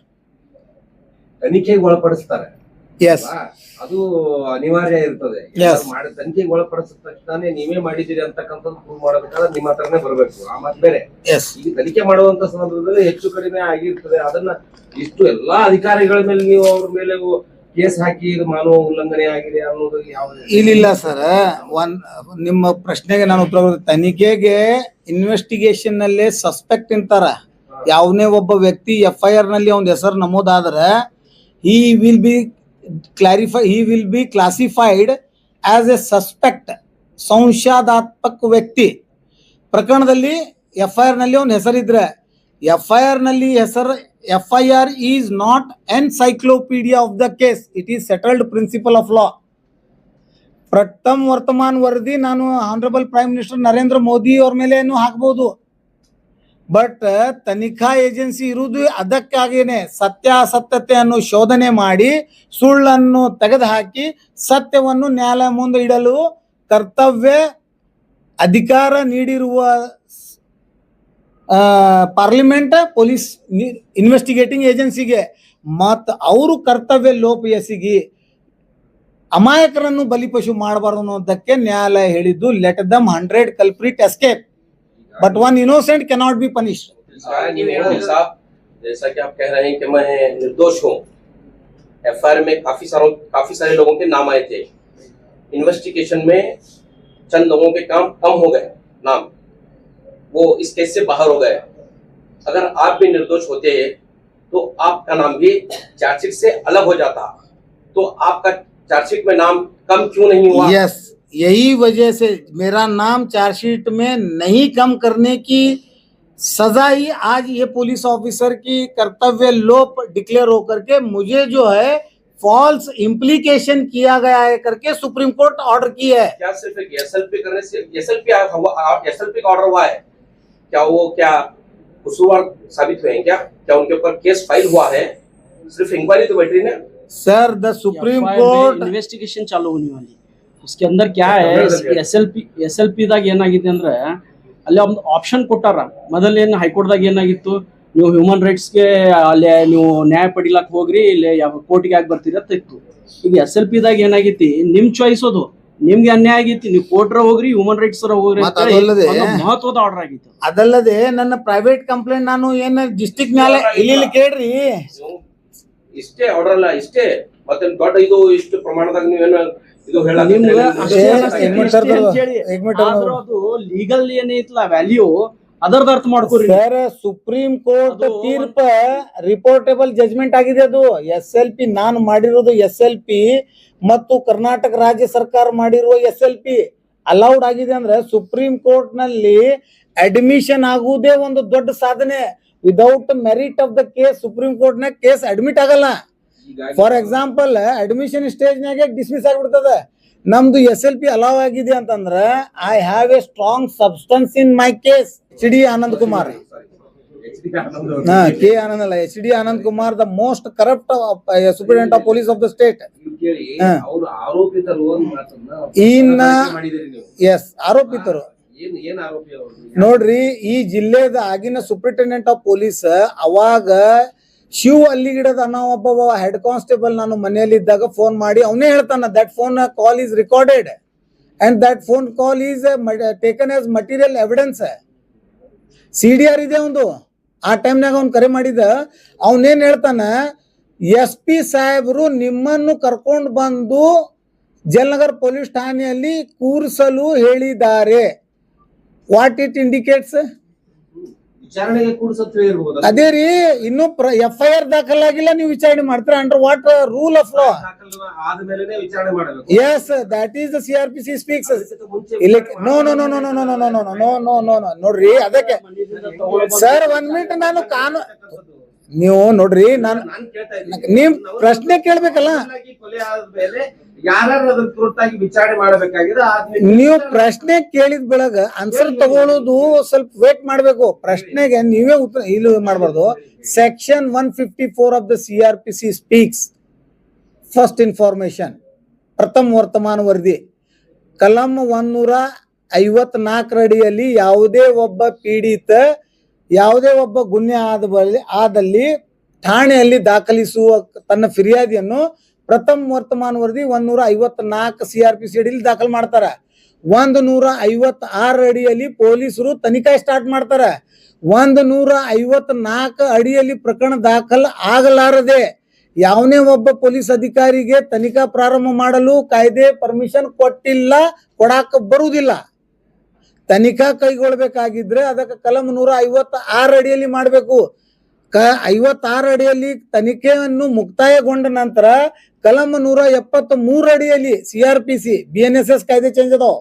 ತನಿಖೆಗೆ ಒಳಪಡಿಸ್ತಾರೆ. ಎಸ್, ಅದು ಅನಿವಾರ್ಯ ಇರ್ತದೆ. ತನಿಖೆಗೆ ಒಳಪಡಿಸಿದ ತಕ್ಷಣ ನೀವೇ ಮಾಡಿದ್ದೀರಿ ಅಂತಕ್ಕಂಥದ್ದು ಪ್ರೂವ್ ಮಾಡಬೇಕಾದ್ರೆ ನಿಮ್ಮ ಹತ್ರನೇ ಬರಬೇಕು. ಆ ಮಾತು ಬೇರೆ. ಈಗ ತನಿಖೆ ಮಾಡುವಂತ ಸಂದರ್ಭದಲ್ಲಿ ಹೆಚ್ಚು ಕಡಿಮೆ ಆಗಿರ್ತದೆ. ಅದನ್ನ ಇಷ್ಟು ಎಲ್ಲಾ ಅಧಿಕಾರಿಗಳ ಮೇಲೆ ನೀವು ಅವ್ರ ಮೇಲೆ ಕೇಸ್ ಹಾಕಿ ಇದು ಮಾನವ ಉಲ್ಲಂಘನೆ ಆಗಿದೆ ಅನ್ನೋದು ಇಲ್ಲ ಸರ್. ನಿಮ್ಮ ಪ್ರಶ್ನೆಗೆ ನಾನು ಉತ್ತರ. ತನಿಖೆಗೆ ಇನ್ವೆಸ್ಟಿಗೇಷನ್ ನಲ್ಲಿ ಸಸ್ಪೆಕ್ಟ್ ಅಂತಾರ, ಯಾವನೇ ಒಬ್ಬ ವ್ಯಕ್ತಿ FIR ನಲ್ಲಿ ಅವನ ಹೆಸರು ನಮೂದಾದ್ರೆ he will be classified as a suspect, ಸಂಶಯಾಸ್ಪದ ವ್ಯಕ್ತಿ. ಪ್ರಕರಣದಲ್ಲಿ FIR ನಲ್ಲಿ ಅವನ ಹೆಸರಿದ್ರೆ FIR ನಲ್ಲಿ ಹೆಸರು FIR is not encyclopedia of the case, it is settled principle of law. ಪ್ರಥಮ ವರ್ತಮಾನ ವರದಿ ನಾನು honourable prime minister Narendra Modi ಅವ್ರ ಮೇಲೆ ಹಾಕ್ಬೋದು, ಬಟ್ ತನಿಖಾ ಏಜೆನ್ಸಿ ಇರುವುದು ಅದಕ್ಕಾಗೇನೆ ಸತ್ಯಾಸತ್ಯತೆಯನ್ನು ಶೋಧನೆ ಮಾಡಿ ಸುಳ್ಳನ್ನು ತೆಗೆದುಹಾಕಿ ಸತ್ಯವನ್ನು ನ್ಯಾಯಾಲಯ ಮುಂದೆ ಇಡಲು ಕರ್ತವ್ಯ ಅಧಿಕಾರ ನೀಡಿರುವ ಪಾರ್ಲಿಮೆಂಟ್ ಪೊಲೀಸ್ ಇನ್ವೆಸ್ಟಿಗೇಟಿಂಗ್ ಏಜೆನ್ಸಿಗೆ ಮತ್ತು ಅವರು ಕರ್ತವ್ಯ ಲೋಪ ಎಸಗಿ ಅಮಾಯಕರನ್ನು ಬಲಿಪಶು ಮಾಡಬಾರದು ಅನ್ನೋದಕ್ಕೆ ನ್ಯಾಯಾಲಯ ಹೇಳಿದ್ದು let them 100 culprit escape, but one innocent cannot be punished. साहब, जैसा कि आप कह रहे हैं कि मैं निर्दोष हूँ, FIR में काफी सारे लोगों के नाम आए थे, इन्वेस्टिगेशन में चंद लोगों के काम कम हो गए, नाम वो इस केस से बाहर हो गए. अगर आप भी निर्दोष होते तो आपका नाम भी चार्जशीट से अलग हो जाता, तो आपका चार्जशीट में नाम कम क्यों नहीं हुआ? यस, यही वजह से मेरा नाम चार्जशीट में नहीं कम करने की सजा ही आज ये पुलिस ऑफिसर की कर्तव्य लोप डिक्लेयर होकर के मुझे जो है फॉल्स इम्प्लीकेशन किया गया है करके सुप्रीम कोर्ट ऑर्डर की है. क्या सिर्फ एक SLP करने से SLP का ऑर्डर हुआ है? क्या वो कसूरवार साबित हुए हैं? क्या उनके ऊपर केस फाइल हुआ है? सिर्फ इंक्वायरी तो बैठ रही है. Sir, the supreme court investigation ಚಾಲೂ होने वाली, उसके अंदर क्या है, SLP ದಾಗ ಏನಾಗಿದೆ ಅಂದ್ರೆ ಅಲ್ಲಿ ಒಂದು ಆಪ್ಷನ್ ಕೊಟ್ಟಾರ. ಮೊದಲೇನು ಹೈಕೋರ್ಟ್ ದಾಗ ಏನಾಗಿತ್ತು, ನೀವು ಹ್ಯೂಮನ್ ರೈಟ್ಸ್ ಗೆ ಅಲ್ಲಿ ನೀವು ನ್ಯಾಯ ಪಡಿಲಕ್ ಹೋಗ್ರಿ, ಇಲ್ಲಿ ಯಾವ ಕೋರ್ಟ್ಗೆ ಯಾಕೆ ಬರ್ತೀರಿ ಅಂತ ಇತ್ತು. ಈಗ SLP ದಾಗ ಏನಾಗಿತಿ, ನಿಮ್ ಚಾಯ್ಸ್ ಅದು, ನಿಮ್ಗೆ ಅನ್ಯಾಯ ಆಗಿತ್ತು, ನೀವು ಕೋರ್ಟ್ರ ಹೋಗ್ರಿ, ಹ್ಯೂಮನ್ ರೈಟ್ಸ್ ಹೋಗ್ರಿ, ಮಹತ್ವದ ಆರ್ಡರ್ ಆಗಿತ್ತು. ಅದಲ್ಲದೆ ನನ್ನ ಪ್ರೈವೇಟ್ ಕಂಪ್ಲೇಂಟ್ ನಾನು ಏನ ಡಿಸ್ಟ್ರಿಕ್ಟ್ ನ್ಯಾಯಾಲಯ ಇಲ್ಲಿ ಕೇಳ್ರಿ, ಇಷ್ಟೇ ಆರ್ಡರ್ ಅಲ್ಲ, ಇಷ್ಟೇ ಮತ್ತೆ ದೊಡ್ಡ ಇದು ಇಷ್ಟು ಪ್ರಮಾಣದಾಗ ನೀವೇನು ಇದು ಅದು ಲೀಗಲ್ ಏನೈತಲ್ಲ ವ್ಯಾಲ್ಯೂ ಅದರದ ಅರ್ಥ ಮಾಡ್ಕೋರಿ ಸರ್. ಸುಪ್ರೀಂ ಕೋರ್ಟ್ ತೀರ್ಪ ರಿಪೋರ್ಟೇಬಲ್ ಜಜ್ಮೆಂಟ್ ಆಗಿದೆ. ಅದು SLP ನಾನು ಮಾಡಿರೋದು SLP ಮತ್ತು ಕರ್ನಾಟಕ ರಾಜ್ಯ ಸರ್ಕಾರ ಮಾಡಿರುವ SLP ಅಲೌಡ್ ಆಗಿದೆ ಅಂದ್ರೆ ಸುಪ್ರೀಂ ಕೋರ್ಟ್ ನಲ್ಲಿ ಅಡ್ಮಿಷನ್ ಆಗುವುದೇ ಒಂದು ದೊಡ್ಡ ಸಾಧನೆ. Without merit of the case supreme court ನ ಕೇಸ್ ಅಡ್ಮಿಟ್ ಆಗಲ್ಲ. ಫಾರ್ ಎಕ್ಸಾಂಪಲ್ ಅಡ್ಮಿಷನ್ ಸ್ಟೇಜ್ ನಾಗೆ ಡಿಸ್ಮಿಸ್ ಆಗಿಬಿಡ್ತದೆ. ನಮ್ದು SLP ಅಲೌ ಆಗಿದೆ ಅಂತಂದ್ರೆ I have a strong substance in my case. HD Anand Kumar, K Anand ಅಲ್ಲ, HD Anand Kumar, the most corrupt superintendent of police of the state. Yes, ಆರೋಪಿತರು ನೋಡ್ರಿ. ಈ ಜಿಲ್ಲೆದ ಆಗಿನ ಸೂಪರಿಂಟೆಂಡೆಂಟ್ ಆಫ್ ಪೊಲೀಸ್ ಅವಾಗ ಶಿವ್ ಅಲ್ಲಿಗಿಡದ ಅನ್ನೋ ಒಬ್ಬ ಹೆಡ್ ಕಾನ್ಸ್ಟೇಬಲ್ ನಾನು ಮನೆಯಲ್ಲಿ ಇದ್ದಾಗ ಫೋನ್ ಮಾಡಿ ಅವನೇ ಹೇಳ್ತಾನ, that phone call is recorded and that phone call is taken as material evidence. CDR ಇದೆ ಒಂದು. ಆ ಟೈಮ್ನಾಗ ಅವ್ನು ಕರೆ ಮಾಡಿದ, ಅವನೇನ್ ಹೇಳ್ತಾನ, SP ಸಾಹೇಬರು ನಿಮ್ಮನ್ನು ಕರ್ಕೊಂಡು ಬಂದು ಜಲನಗರ್ ಪೊಲೀಸ್ ಠಾಣೆಯಲ್ಲಿ ಕೂರಿಸಲು ಹೇಳಿದ್ದಾರೆ. What it indicates? ವಿಚಾರಣೆಗೆ ಕೂರಿಸತ್ರೆ ಇರಬಹುದು. ಅದೇ ರೀ, ಇನ್ನು FIR ದಾಖಲಾಗಿಲ್ಲ, ನೀವು ವಿಚಾರಣೆ ಮಾಡ್ತೀರಾ? Under what rule of law? ಆದ್ಮೇಲೆ ವಿಚಾರಣೆ ಮಾಡಬೇಕು. Yes, that is the CRPC speaks. No. ನೋಡ್ರಿ, ಅದಕ್ಕೆ ಸರ್ 1 minute ನಾನು ನೀವು ನೋಡ್ರಿ, ನೀವ್ ಪ್ರಶ್ನೆ ಕೇಳ್ಬೇಕಲ್ಲ. ವಿಚಾರಣೆ ಮಾಡಬೇಕಾಗಿದೆ. ನೀವು ಪ್ರಶ್ನೆ ಕೇಳಿದ ಬೆಳಗ ಆನ್ಸರ್ ತಗೊಳ್ಳೋದು ಸ್ವಲ್ಪ ವೇಟ್ ಮಾಡ್ಬೇಕು. ಪ್ರಶ್ನೆಗೆ ನೀವೇ ಉತ್ತರ ಇಲ್ಲಿ ಮಾಡಬಾರ್ದು. Section 154 of the CRPC speaks first information, ಪ್ರಥಮ ವರ್ತಮಾನ ವರದಿ, ಕಲಂ 154 ಅಡಿಯಲ್ಲಿ ಯಾವುದೇ ಒಬ್ಬ ಪೀಡಿತ ಯಾವುದೇ ಒಬ್ಬ ಗುನ್ಹೆ ಆದಲ್ಲಿ ಠಾಣೆಯಲ್ಲಿ ದಾಖಲಿಸುವ ತನ್ನ ಫಿರ್ಯಾದಿಯನ್ನು ಪ್ರಥಮ ವರ್ತಮಾನ ವರದಿ 154 CRPC ಅಡಿಯಲ್ಲಿ ದಾಖಲು ಮಾಡ್ತಾರ. 156 ಅಡಿಯಲ್ಲಿ ಪೊಲೀಸರು ತನಿಖೆ ಸ್ಟಾರ್ಟ್ ಮಾಡ್ತಾರ. 154 ಅಡಿಯಲ್ಲಿ ಪ್ರಕರಣ ದಾಖಲು ಆಗಲಾರದೆ ಯಾವನೇ ಒಬ್ಬ ಪೊಲೀಸ್ ಅಧಿಕಾರಿಗೆ ತನಿಖಾ ಪ್ರಾರಂಭ ಮಾಡಲು ಕಾಯ್ದೆ ಪರ್ಮಿಷನ್ ಕೊಟ್ಟಿಲ್ಲ, ಕೊಡಾಕ ಬರುವುದಿಲ್ಲ. ತನಿಖಾ ಕೈಗೊಳ್ಬೇಕಾಗಿದ್ರೆ ಅದಕ್ಕೆ ಕಲಂ 156 ಅಡಿಯಲ್ಲಿ ಮಾಡಬೇಕು. 56 ಅಡಿಯಲ್ಲಿ ತನಿಖೆಯನ್ನು ಮುಕ್ತಾಯಗೊಂಡ ನಂತರ ಕಲಂ 173 ಅಡಿಯಲ್ಲಿ CRPC BNSS ಕಾಯ್ದೆ ಚೇಂಜ್ ಅದಾವ.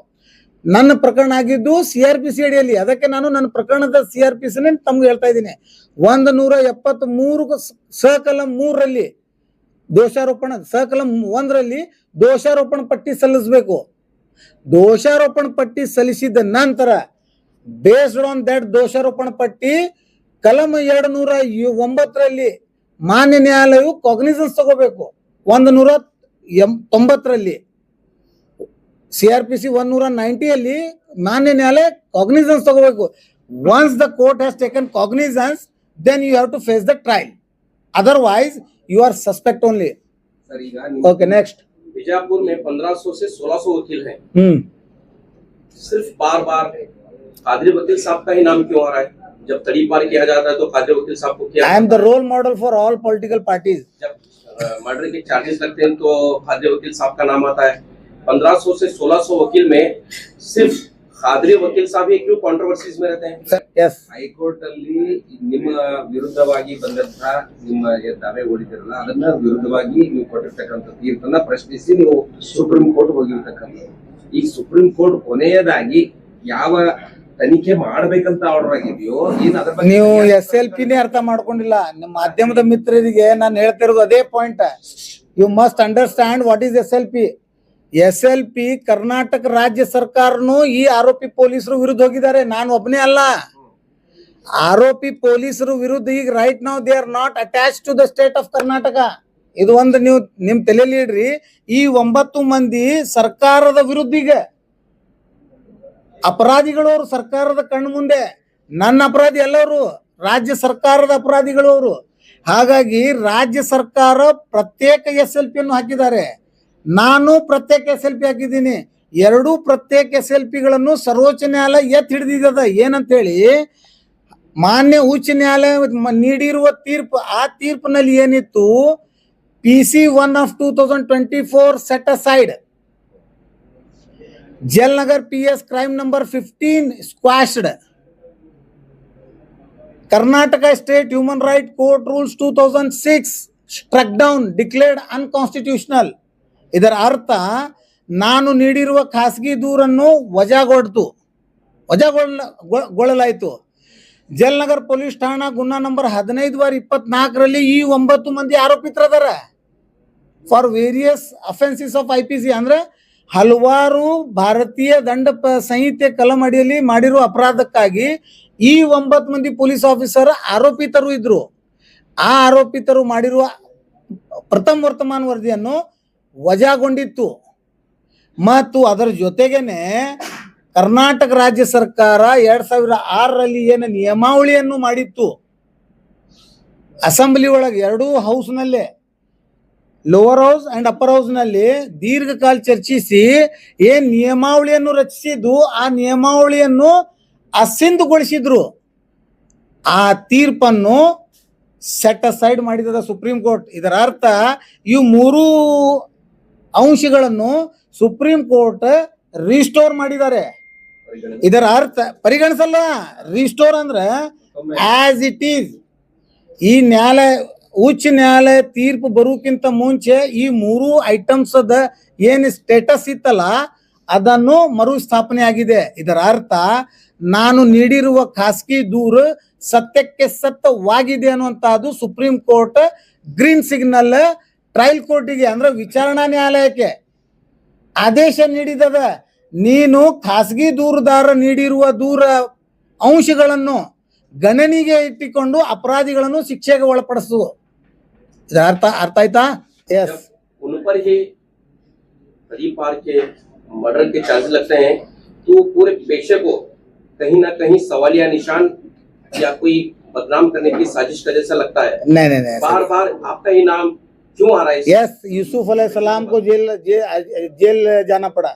ನನ್ನ ಪ್ರಕರಣ ಆಗಿದ್ದು CRPC ಅಡಿಯಲ್ಲಿ. ಅದಕ್ಕೆ ನಾನು ನನ್ನ ಪ್ರಕರಣದ CRPC ತಮ್ಗೆ ಹೇಳ್ತಾ ಇದ್ದೀನಿ. 173 ಸಕಲಂ 3ರಲ್ಲಿ ದೋಷಾರೋಪಣ, ಸಕಲಂ 1ರಲ್ಲಿ ದೋಷಾರೋಪಣ ಪಟ್ಟಿ ಸಲ್ಲಿಸಬೇಕು. ದೋಷಾರೋಪಣ ಪಟ್ಟಿ ಸಲ್ಲಿಸಿದ ನಂತರ ಬೇಸ್ಡ್ ಆನ್ ದಟ್ ದೋಷಾರೋಪಣ ಪಟ್ಟಿ ಕಲಂ 209ರಲ್ಲಿ ಮಾನ್ಯ ನ್ಯಾಯಾಲಯವು ಕಾಗ್ನಿಸನ್ಸ್ ತಗೋಬೇಕು. 190ರಲ್ಲಿ CRPC 190ಯಲ್ಲಿ ಮಾನ್ಯ ನ್ಯಾಯಾಲಯ ಕಾಗ್ನಿಸನ್ಸ್ ತಗೋಬೇಕು. Once the court has taken cognisance, then you have to face the trial. Otherwise you are suspect only. Okay next. Bijapur में 1500 से 1600 वकील हैं। सिर्फ बार बार कादरी वकील साहब का ही नाम क्यों आ रहा है? जब तड़ी पार किया जाता है तो कादरी वकील साहब को किया। I am the role model for all political parties. जब मर्डर के चार्जेस लगते हैं तो कादरी वकील साहब का नाम आता है। 1500 से 1600 वकील में सिर्फ खादरी वकील साहब ही क्यों कंट्रोवर्सीज में रहते हैं? यस, ಹೈಕೋರ್ಟ್ ಅಲ್ಲಿ ನಿಮ್ಮ ವಿರುದ್ಧವಾಗಿ ಬಂದಂತಹ ನಿಮ್ಮ ದಾವೆ ಓಡಿದಿರಲ್ಲ, ಅದನ್ನ ವಿರುದ್ಧವಾಗಿ ನೀವು ಕೊಟ್ಟಿರ್ತಕ್ಕಂಥ ತೀರ್ಪನ್ನ ಪ್ರಶ್ನಿಸಿ ನೀವು ಸುಪ್ರೀಂ ಕೋರ್ಟ್ ಹೋಗಿರ್ತಕ್ಕಂಥದ್ದು. ಈಗ ಸುಪ್ರೀಂ ಕೋರ್ಟ್ ಕೊನೆಯದಾಗಿ ಯಾವ ತನಿಖೆ ಮಾಡ್ಬೇಕಂತ ಆರ್ಡರ್ ಆಗಿದೆಯೋ ಏನ್ ಅದ್ರ ಬಗ್ಗೆ ನೀವು SLP ನೇ ಅರ್ಥ ಮಾಡ್ಕೊಂಡಿಲ್ಲ. ನಿಮ್ಮ ಮಾಧ್ಯಮದ ಮಿತ್ರರಿಗೆ ನಾನು ಹೇಳ್ತಿರೋದು ಅದೇ point. You must understand what is SLP. SLP Karnataka ರಾಜ್ಯ ಸರ್ಕಾರನು ಈ ಆರೋಪಿ ಪೊಲೀಸರು ವಿರುದ್ಧ ಹೋಗಿದ್ದಾರೆ, ನಾನು ಒಬ್ಬನೇ ಅಲ್ಲ. ಆರೋಪಿ ಪೊಲೀಸರು ವಿರುದ್ಧ ಈಗ right now they are not attach to the state of Karnataka. ಇದು ಒಂದು ನೀವು ನಿಮ್ ತಲೆಯಲ್ಲಿ ಇಡ್ರಿ. ಈ 9 ಮಂದಿ ಸರ್ಕಾರದ ವಿರುದ್ಧ ಈಗ ಅಪರಾಧಿಗಳು ಅವರು ಸರ್ಕಾರದ ಕಣ್ಣು ಮುಂದೆ. ನನ್ನ ಅಪರಾಧಿ ಎಲ್ಲವರು ರಾಜ್ಯ ಸರ್ಕಾರದ ಅಪರಾಧಿಗಳು ಅವರು. ಹಾಗಾಗಿ ರಾಜ್ಯ ಸರ್ಕಾರ ಪ್ರತ್ಯೇಕ SLP ಅನ್ನು ಹಾಕಿದ್ದಾರೆ, ನಾನು ಪ್ರತ್ಯೇಕ SLP ಹಾಕಿದ್ದೀನಿ. ಎರಡೂ ಪ್ರತ್ಯೇಕ SLPಗಳನ್ನು ಸರ್ವೋಚ್ಚ ನ್ಯಾಯಾಲಯ ಎತ್ತಿ ಹಿಡಿದಿದೆ. ಏನಂತ ಹೇಳಿ ಮಾನ್ಯ ಉಚ್ಚ ನ್ಯಾಯಾಲಯ ನೀಡಿರುವ ತೀರ್ಪು, ಆ ತೀರ್ಪಿನಲ್ಲಿ ಏನಿತ್ತು, PC 1 of 2024 set aside. Jalnagar PS crime number 15 squashed. Karnataka State Human Rights Court rules 2006 struck down, declared unconstitutional. ಇದರ ಅರ್ಥ ನಾನು ನೀಡಿರುವ ಖಾಸಗಿ ದೂರನ್ನು ವಜಾಗೊಳ್ಳಲಾಯಿತು. ಜಲ್ನಗರ್ ಪೊಲೀಸ್ ಠಾಣಾ ಗುನ್ನಾ ನಂಬರ್ 15/24ರಲ್ಲಿ ಈ 9 ಮಂದಿ ಆರೋಪಿತರದಾರ for various offences of IPC. ಅಂದ್ರೆ ಹಲವಾರು ಭಾರತೀಯ ದಂಡ ಸಂಹಿತೆ ಕಲಂ ಅಡಿಯಲ್ಲಿ ಮಾಡಿರುವ ಅಪರಾಧಕ್ಕಾಗಿ ಈ 9 ಮಂದಿ ಪೊಲೀಸ್ ಆಫೀಸರ್ ಆರೋಪಿತರು ಇದ್ರು. ಆ ಆರೋಪಿತರು ಮಾಡಿರುವ ಪ್ರಥಮ ವರ್ತಮಾನ ವರದಿಯನ್ನು ವಜಾಗೊಂಡಿತ್ತು. ಮತ್ತು ಅದರ ಜೊತೆಗೇನೆ ಕರ್ನಾಟಕ ರಾಜ್ಯ ಸರ್ಕಾರ 2006ರಲ್ಲಿ ಏನು ನಿಯಮಾವಳಿಯನ್ನು ಮಾಡಿತ್ತು, ಅಸೆಂಬ್ಲಿ ಒಳಗೆ ಎರಡೂ ಹೌಸ್ನಲ್ಲೇ, ಲೋವರ್ ಹೌಸ್ ಅಂಡ್ ಅಪ್ಪರ್ ಹೌಸ್ನಲ್ಲಿ ದೀರ್ಘಕಾಲ ಚರ್ಚಿಸಿ ಏನ್ ನಿಯಮಾವಳಿಯನ್ನು ರಚಿಸಿದ್ದು, ಆ ನಿಯಮಾವಳಿಯನ್ನು ಅಸಿಂಧುಗೊಳಿಸಿದ್ರು. ಆ ತೀರ್ಪನ್ನು ಸೆಟ್ ಅಸೈಡ್ ಮಾಡಿದ ಸುಪ್ರೀಂ ಕೋರ್ಟ್. ಇದರ ಅರ್ಥ ಈ 3 ಅಂಶಗಳನ್ನು ಸುಪ್ರೀಂ ಕೋರ್ಟ್ ರಿಸ್ಟೋರ್ ಮಾಡಿದ್ದಾರೆ. ಇದರ ಅರ್ಥ ಪರಿಗಣಿಸಲ್ಲ, ರಿಸ್ಟೋರ್ ಅಂದ್ರೆ ಆಸ್ ಇಟ್ ಈಸ್. ಈ ನ್ಯಾಯಾಲಯ ಉಚ್ಚ ನ್ಯಾಯಾಲಯ ತೀರ್ಪು ಬರೋಕ್ಕಿಂತ ಮುಂಚೆ ಈ 3 ಐಟಮ್ಸ್ ಅದ ಏನ್ ಸ್ಟೇಟಸ್ ಇತ್ತಲ್ಲ ಅದನ್ನು ಮರುಸ್ಥಾಪನೆ ಆಗಿದೆ. ಇದರ ಅರ್ಥ ನಾನು ನೀಡಿರುವ ಖಾಸಗಿ ದೂರು ಸತ್ಯಕ್ಕೆ ಸತ್ಯವಾಗಿದೆ ಅನ್ನುವಂತಹದ್ದು supreme court green signal trial ಕೋರ್ಟಿಗೆ ಅಂದ್ರೆ ವಿಚಾರಣಾ ನ್ಯಾಯಾಲಯಕ್ಕೆ ಆದೇಶ ನೀಡಿದದ. ನೀನು ಖಾಸಗಿ ದೂರುದಾರ ನೀಡಿರುವ ದೂರ ಅಂಶಗಳನ್ನು ಗಣನೆಗೆ ಇಟ್ಟುಕೊಂಡು ಅಪರಾಧಿಗಳನ್ನು ಶಿಕ್ಷೆಗೆ ಒಳಪಡಿಸುವುದು. ಇದರ ಅರ್ಥ ಆಯ್ತಾ? ಎಸ್. उन पर ही तड़ी पार के मर्डर के चार्ज लगते हैं तो पूरे पेशे को कहीं ना कहीं सवालिया निशान या कोई बदनाम करने की साजिश का जैसा लगता है। नहीं बार बार आपका ही नाम क्यों आ रहा है? यस, यूसुफ अलैहिस्सलाम को जेल जाना पड़ा.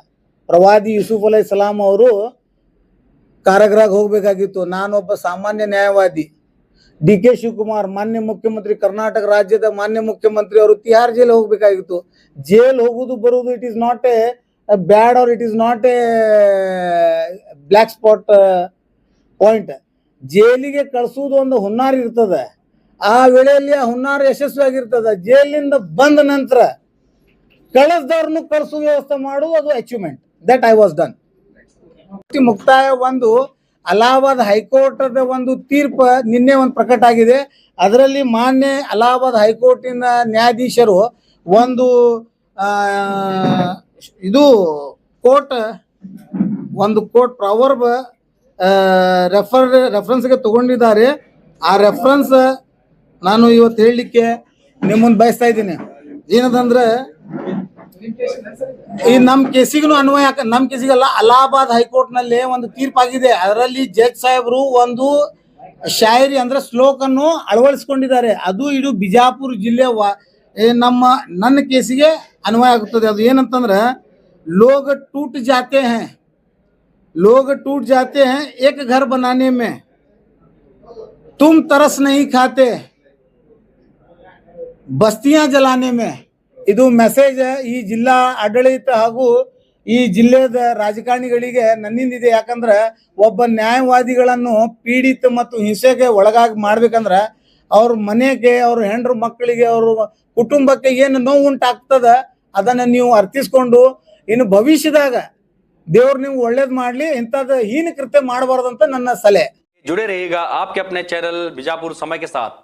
ಪ್ರವಾದಿ ಯೂಸುಫ್ ಅಲೈಹಿಸ್ಸಲಾಂ ಅವರು ಕಾರಾಗೃಹಕ್ಕೆ ಹೋಗಬೇಕಾಗಿತ್ತು. ನಾನೊಬ್ಬ ಸಾಮಾನ್ಯ ನ್ಯಾಯವಾದಿ. DK ಶಿವಕುಮಾರ್ ಮಾನ್ಯ ಮುಖ್ಯಮಂತ್ರಿ, ಕರ್ನಾಟಕ ರಾಜ್ಯದ ಮಾನ್ಯ ಮುಖ್ಯಮಂತ್ರಿ ಅವರು ತಿಹಾರ್ ಜೈಲ್ ಹೋಗಬೇಕಾಗಿತ್ತು. ಜೈಲ್ ಹೋಗುದು ಬರುವುದು it is not a bad or it is not a black spot point. ಜೈಲಿಗೆ ಕಳಿಸುವುದು ಒಂದು ಹುನ್ನಾರ ಇರ್ತದೆ, ಆ ವೇಳೆಯಲ್ಲಿ ಆ ಹುನ್ನಾರ ಯಶಸ್ವಿಯಾಗಿರ್ತದೆ. ಜೈಲಿಂದ ಬಂದ ನಂತರ ಕಳಿಸ್ದವ್ರನ್ನು ಕಳಿಸುವ ವ್ಯವಸ್ಥೆ ಮಾಡುವುದು ಅದು achievement. That I was done. ಮುಕ್ತಾಯ ಒಂದು ಅಲಹಾಬಾದ್ ಹೈಕೋರ್ಟ್ ಒಂದು ತೀರ್ಪು ನಿನ್ನೆ ಒಂದು ಪ್ರಕಟ ಆಗಿದೆ. ಅದರಲ್ಲಿ ಮಾನ್ಯ ಅಲಹಾಬಾದ್ ಹೈಕೋರ್ಟಿನ ನ್ಯಾಯಾಧೀಶರು ಒಂದು ಇದು ಕೋರ್ಟ್ ಪ್ರಾವರ್ಬ್ ರೆಫರೆನ್ಸ್ಗೆ ತಗೊಂಡಿದ್ದಾರೆ. ಆ ರೆಫರೆನ್ಸ್ ನಾನು ಇವತ್ತು ಹೇಳಲಿಕ್ಕೆ ನಿಮ್ಮ ಮುಂದೆ ಬಯಸ್ತಾ ಇದ್ದೀನಿ. ಏನದಂದ್ರೆ ಈ ನಮ್ಮ ಕೇಸಿಗೂ ಅನ್ವಯ, ನಮ್ಮ ಕೇಸಿಗಲ್ಲ, ಅಲಹಾಬಾದ್ ಹೈಕೋರ್ಟ್ ನಲ್ಲಿ ಒಂದು ತೀರ್ಪಾಗಿದೆ. ಅದರಲ್ಲಿ ಜಡ್ಜ್ ಸಾಹೇಬರು ಒಂದು ಶಾಯರಿ ಅಂದ್ರೆ ಶ್ಲೋಕ್ ಅನ್ನು ಅಳವಡಿಸಿಕೊಂಡಿದ್ದಾರೆ. ಅದು ಇಡೀ ಬಿಜಾಪುರ ಜಿಲ್ಲೆ ನನ್ನ ಕೇಸಿಗೆ ಅನ್ವಯ ಆಗುತ್ತದೆ. ಅದು ಏನಂತಂದ್ರೆ, लोग टूट जाते हैं एक घर बनाने में, तुम तरस नहीं खाते बस्तियां जलाने में. ಇದು ಮೆಸೇಜ್ ಈ ಜಿಲ್ಲಾ ಆಡಳಿತ ಹಾಗೂ ಈ ಜಿಲ್ಲೆಯ ರಾಜಕಾರಣಿಗಳಿಗೆ ನನ್ನಿಂದಿದೆ. ಯಾಕಂದ್ರೆ ಒಬ್ಬ ನ್ಯಾಯವಾದಿಗಳನ್ನು ಪೀಡಿತ ಮತ್ತು ಹಿಂಸೆಗೆ ಒಳಗಾಗಿ ಮಾಡ್ಬೇಕಂದ್ರೆ ಅವ್ರ ಮನೆಗೆ, ಅವ್ರ ಹೆಂಡ್ರು ಮಕ್ಕಳಿಗೆ, ಅವ್ರ ಕುಟುಂಬಕ್ಕೆ ಏನು ನೋವು ಉಂಟಾಗ್ತದ ಅದನ್ನ ನೀವು ಅರ್ಥಿಸ್ಕೊಂಡು ಇನ್ನು ಭವಿಷ್ಯದಾಗ ದೇವ್ರು ನೀವು ಒಳ್ಳೇದ್ ಮಾಡ್ಲಿ, ಇಂಥದ್ದು ಹೀನ ಕೃತ್ಯ ಮಾಡಬಾರ್ದಂತ ನನ್ನ ಸಲಹೆ. जुड़े रहिएगा आपके अपने चैनल बीजापुर समय के साथ.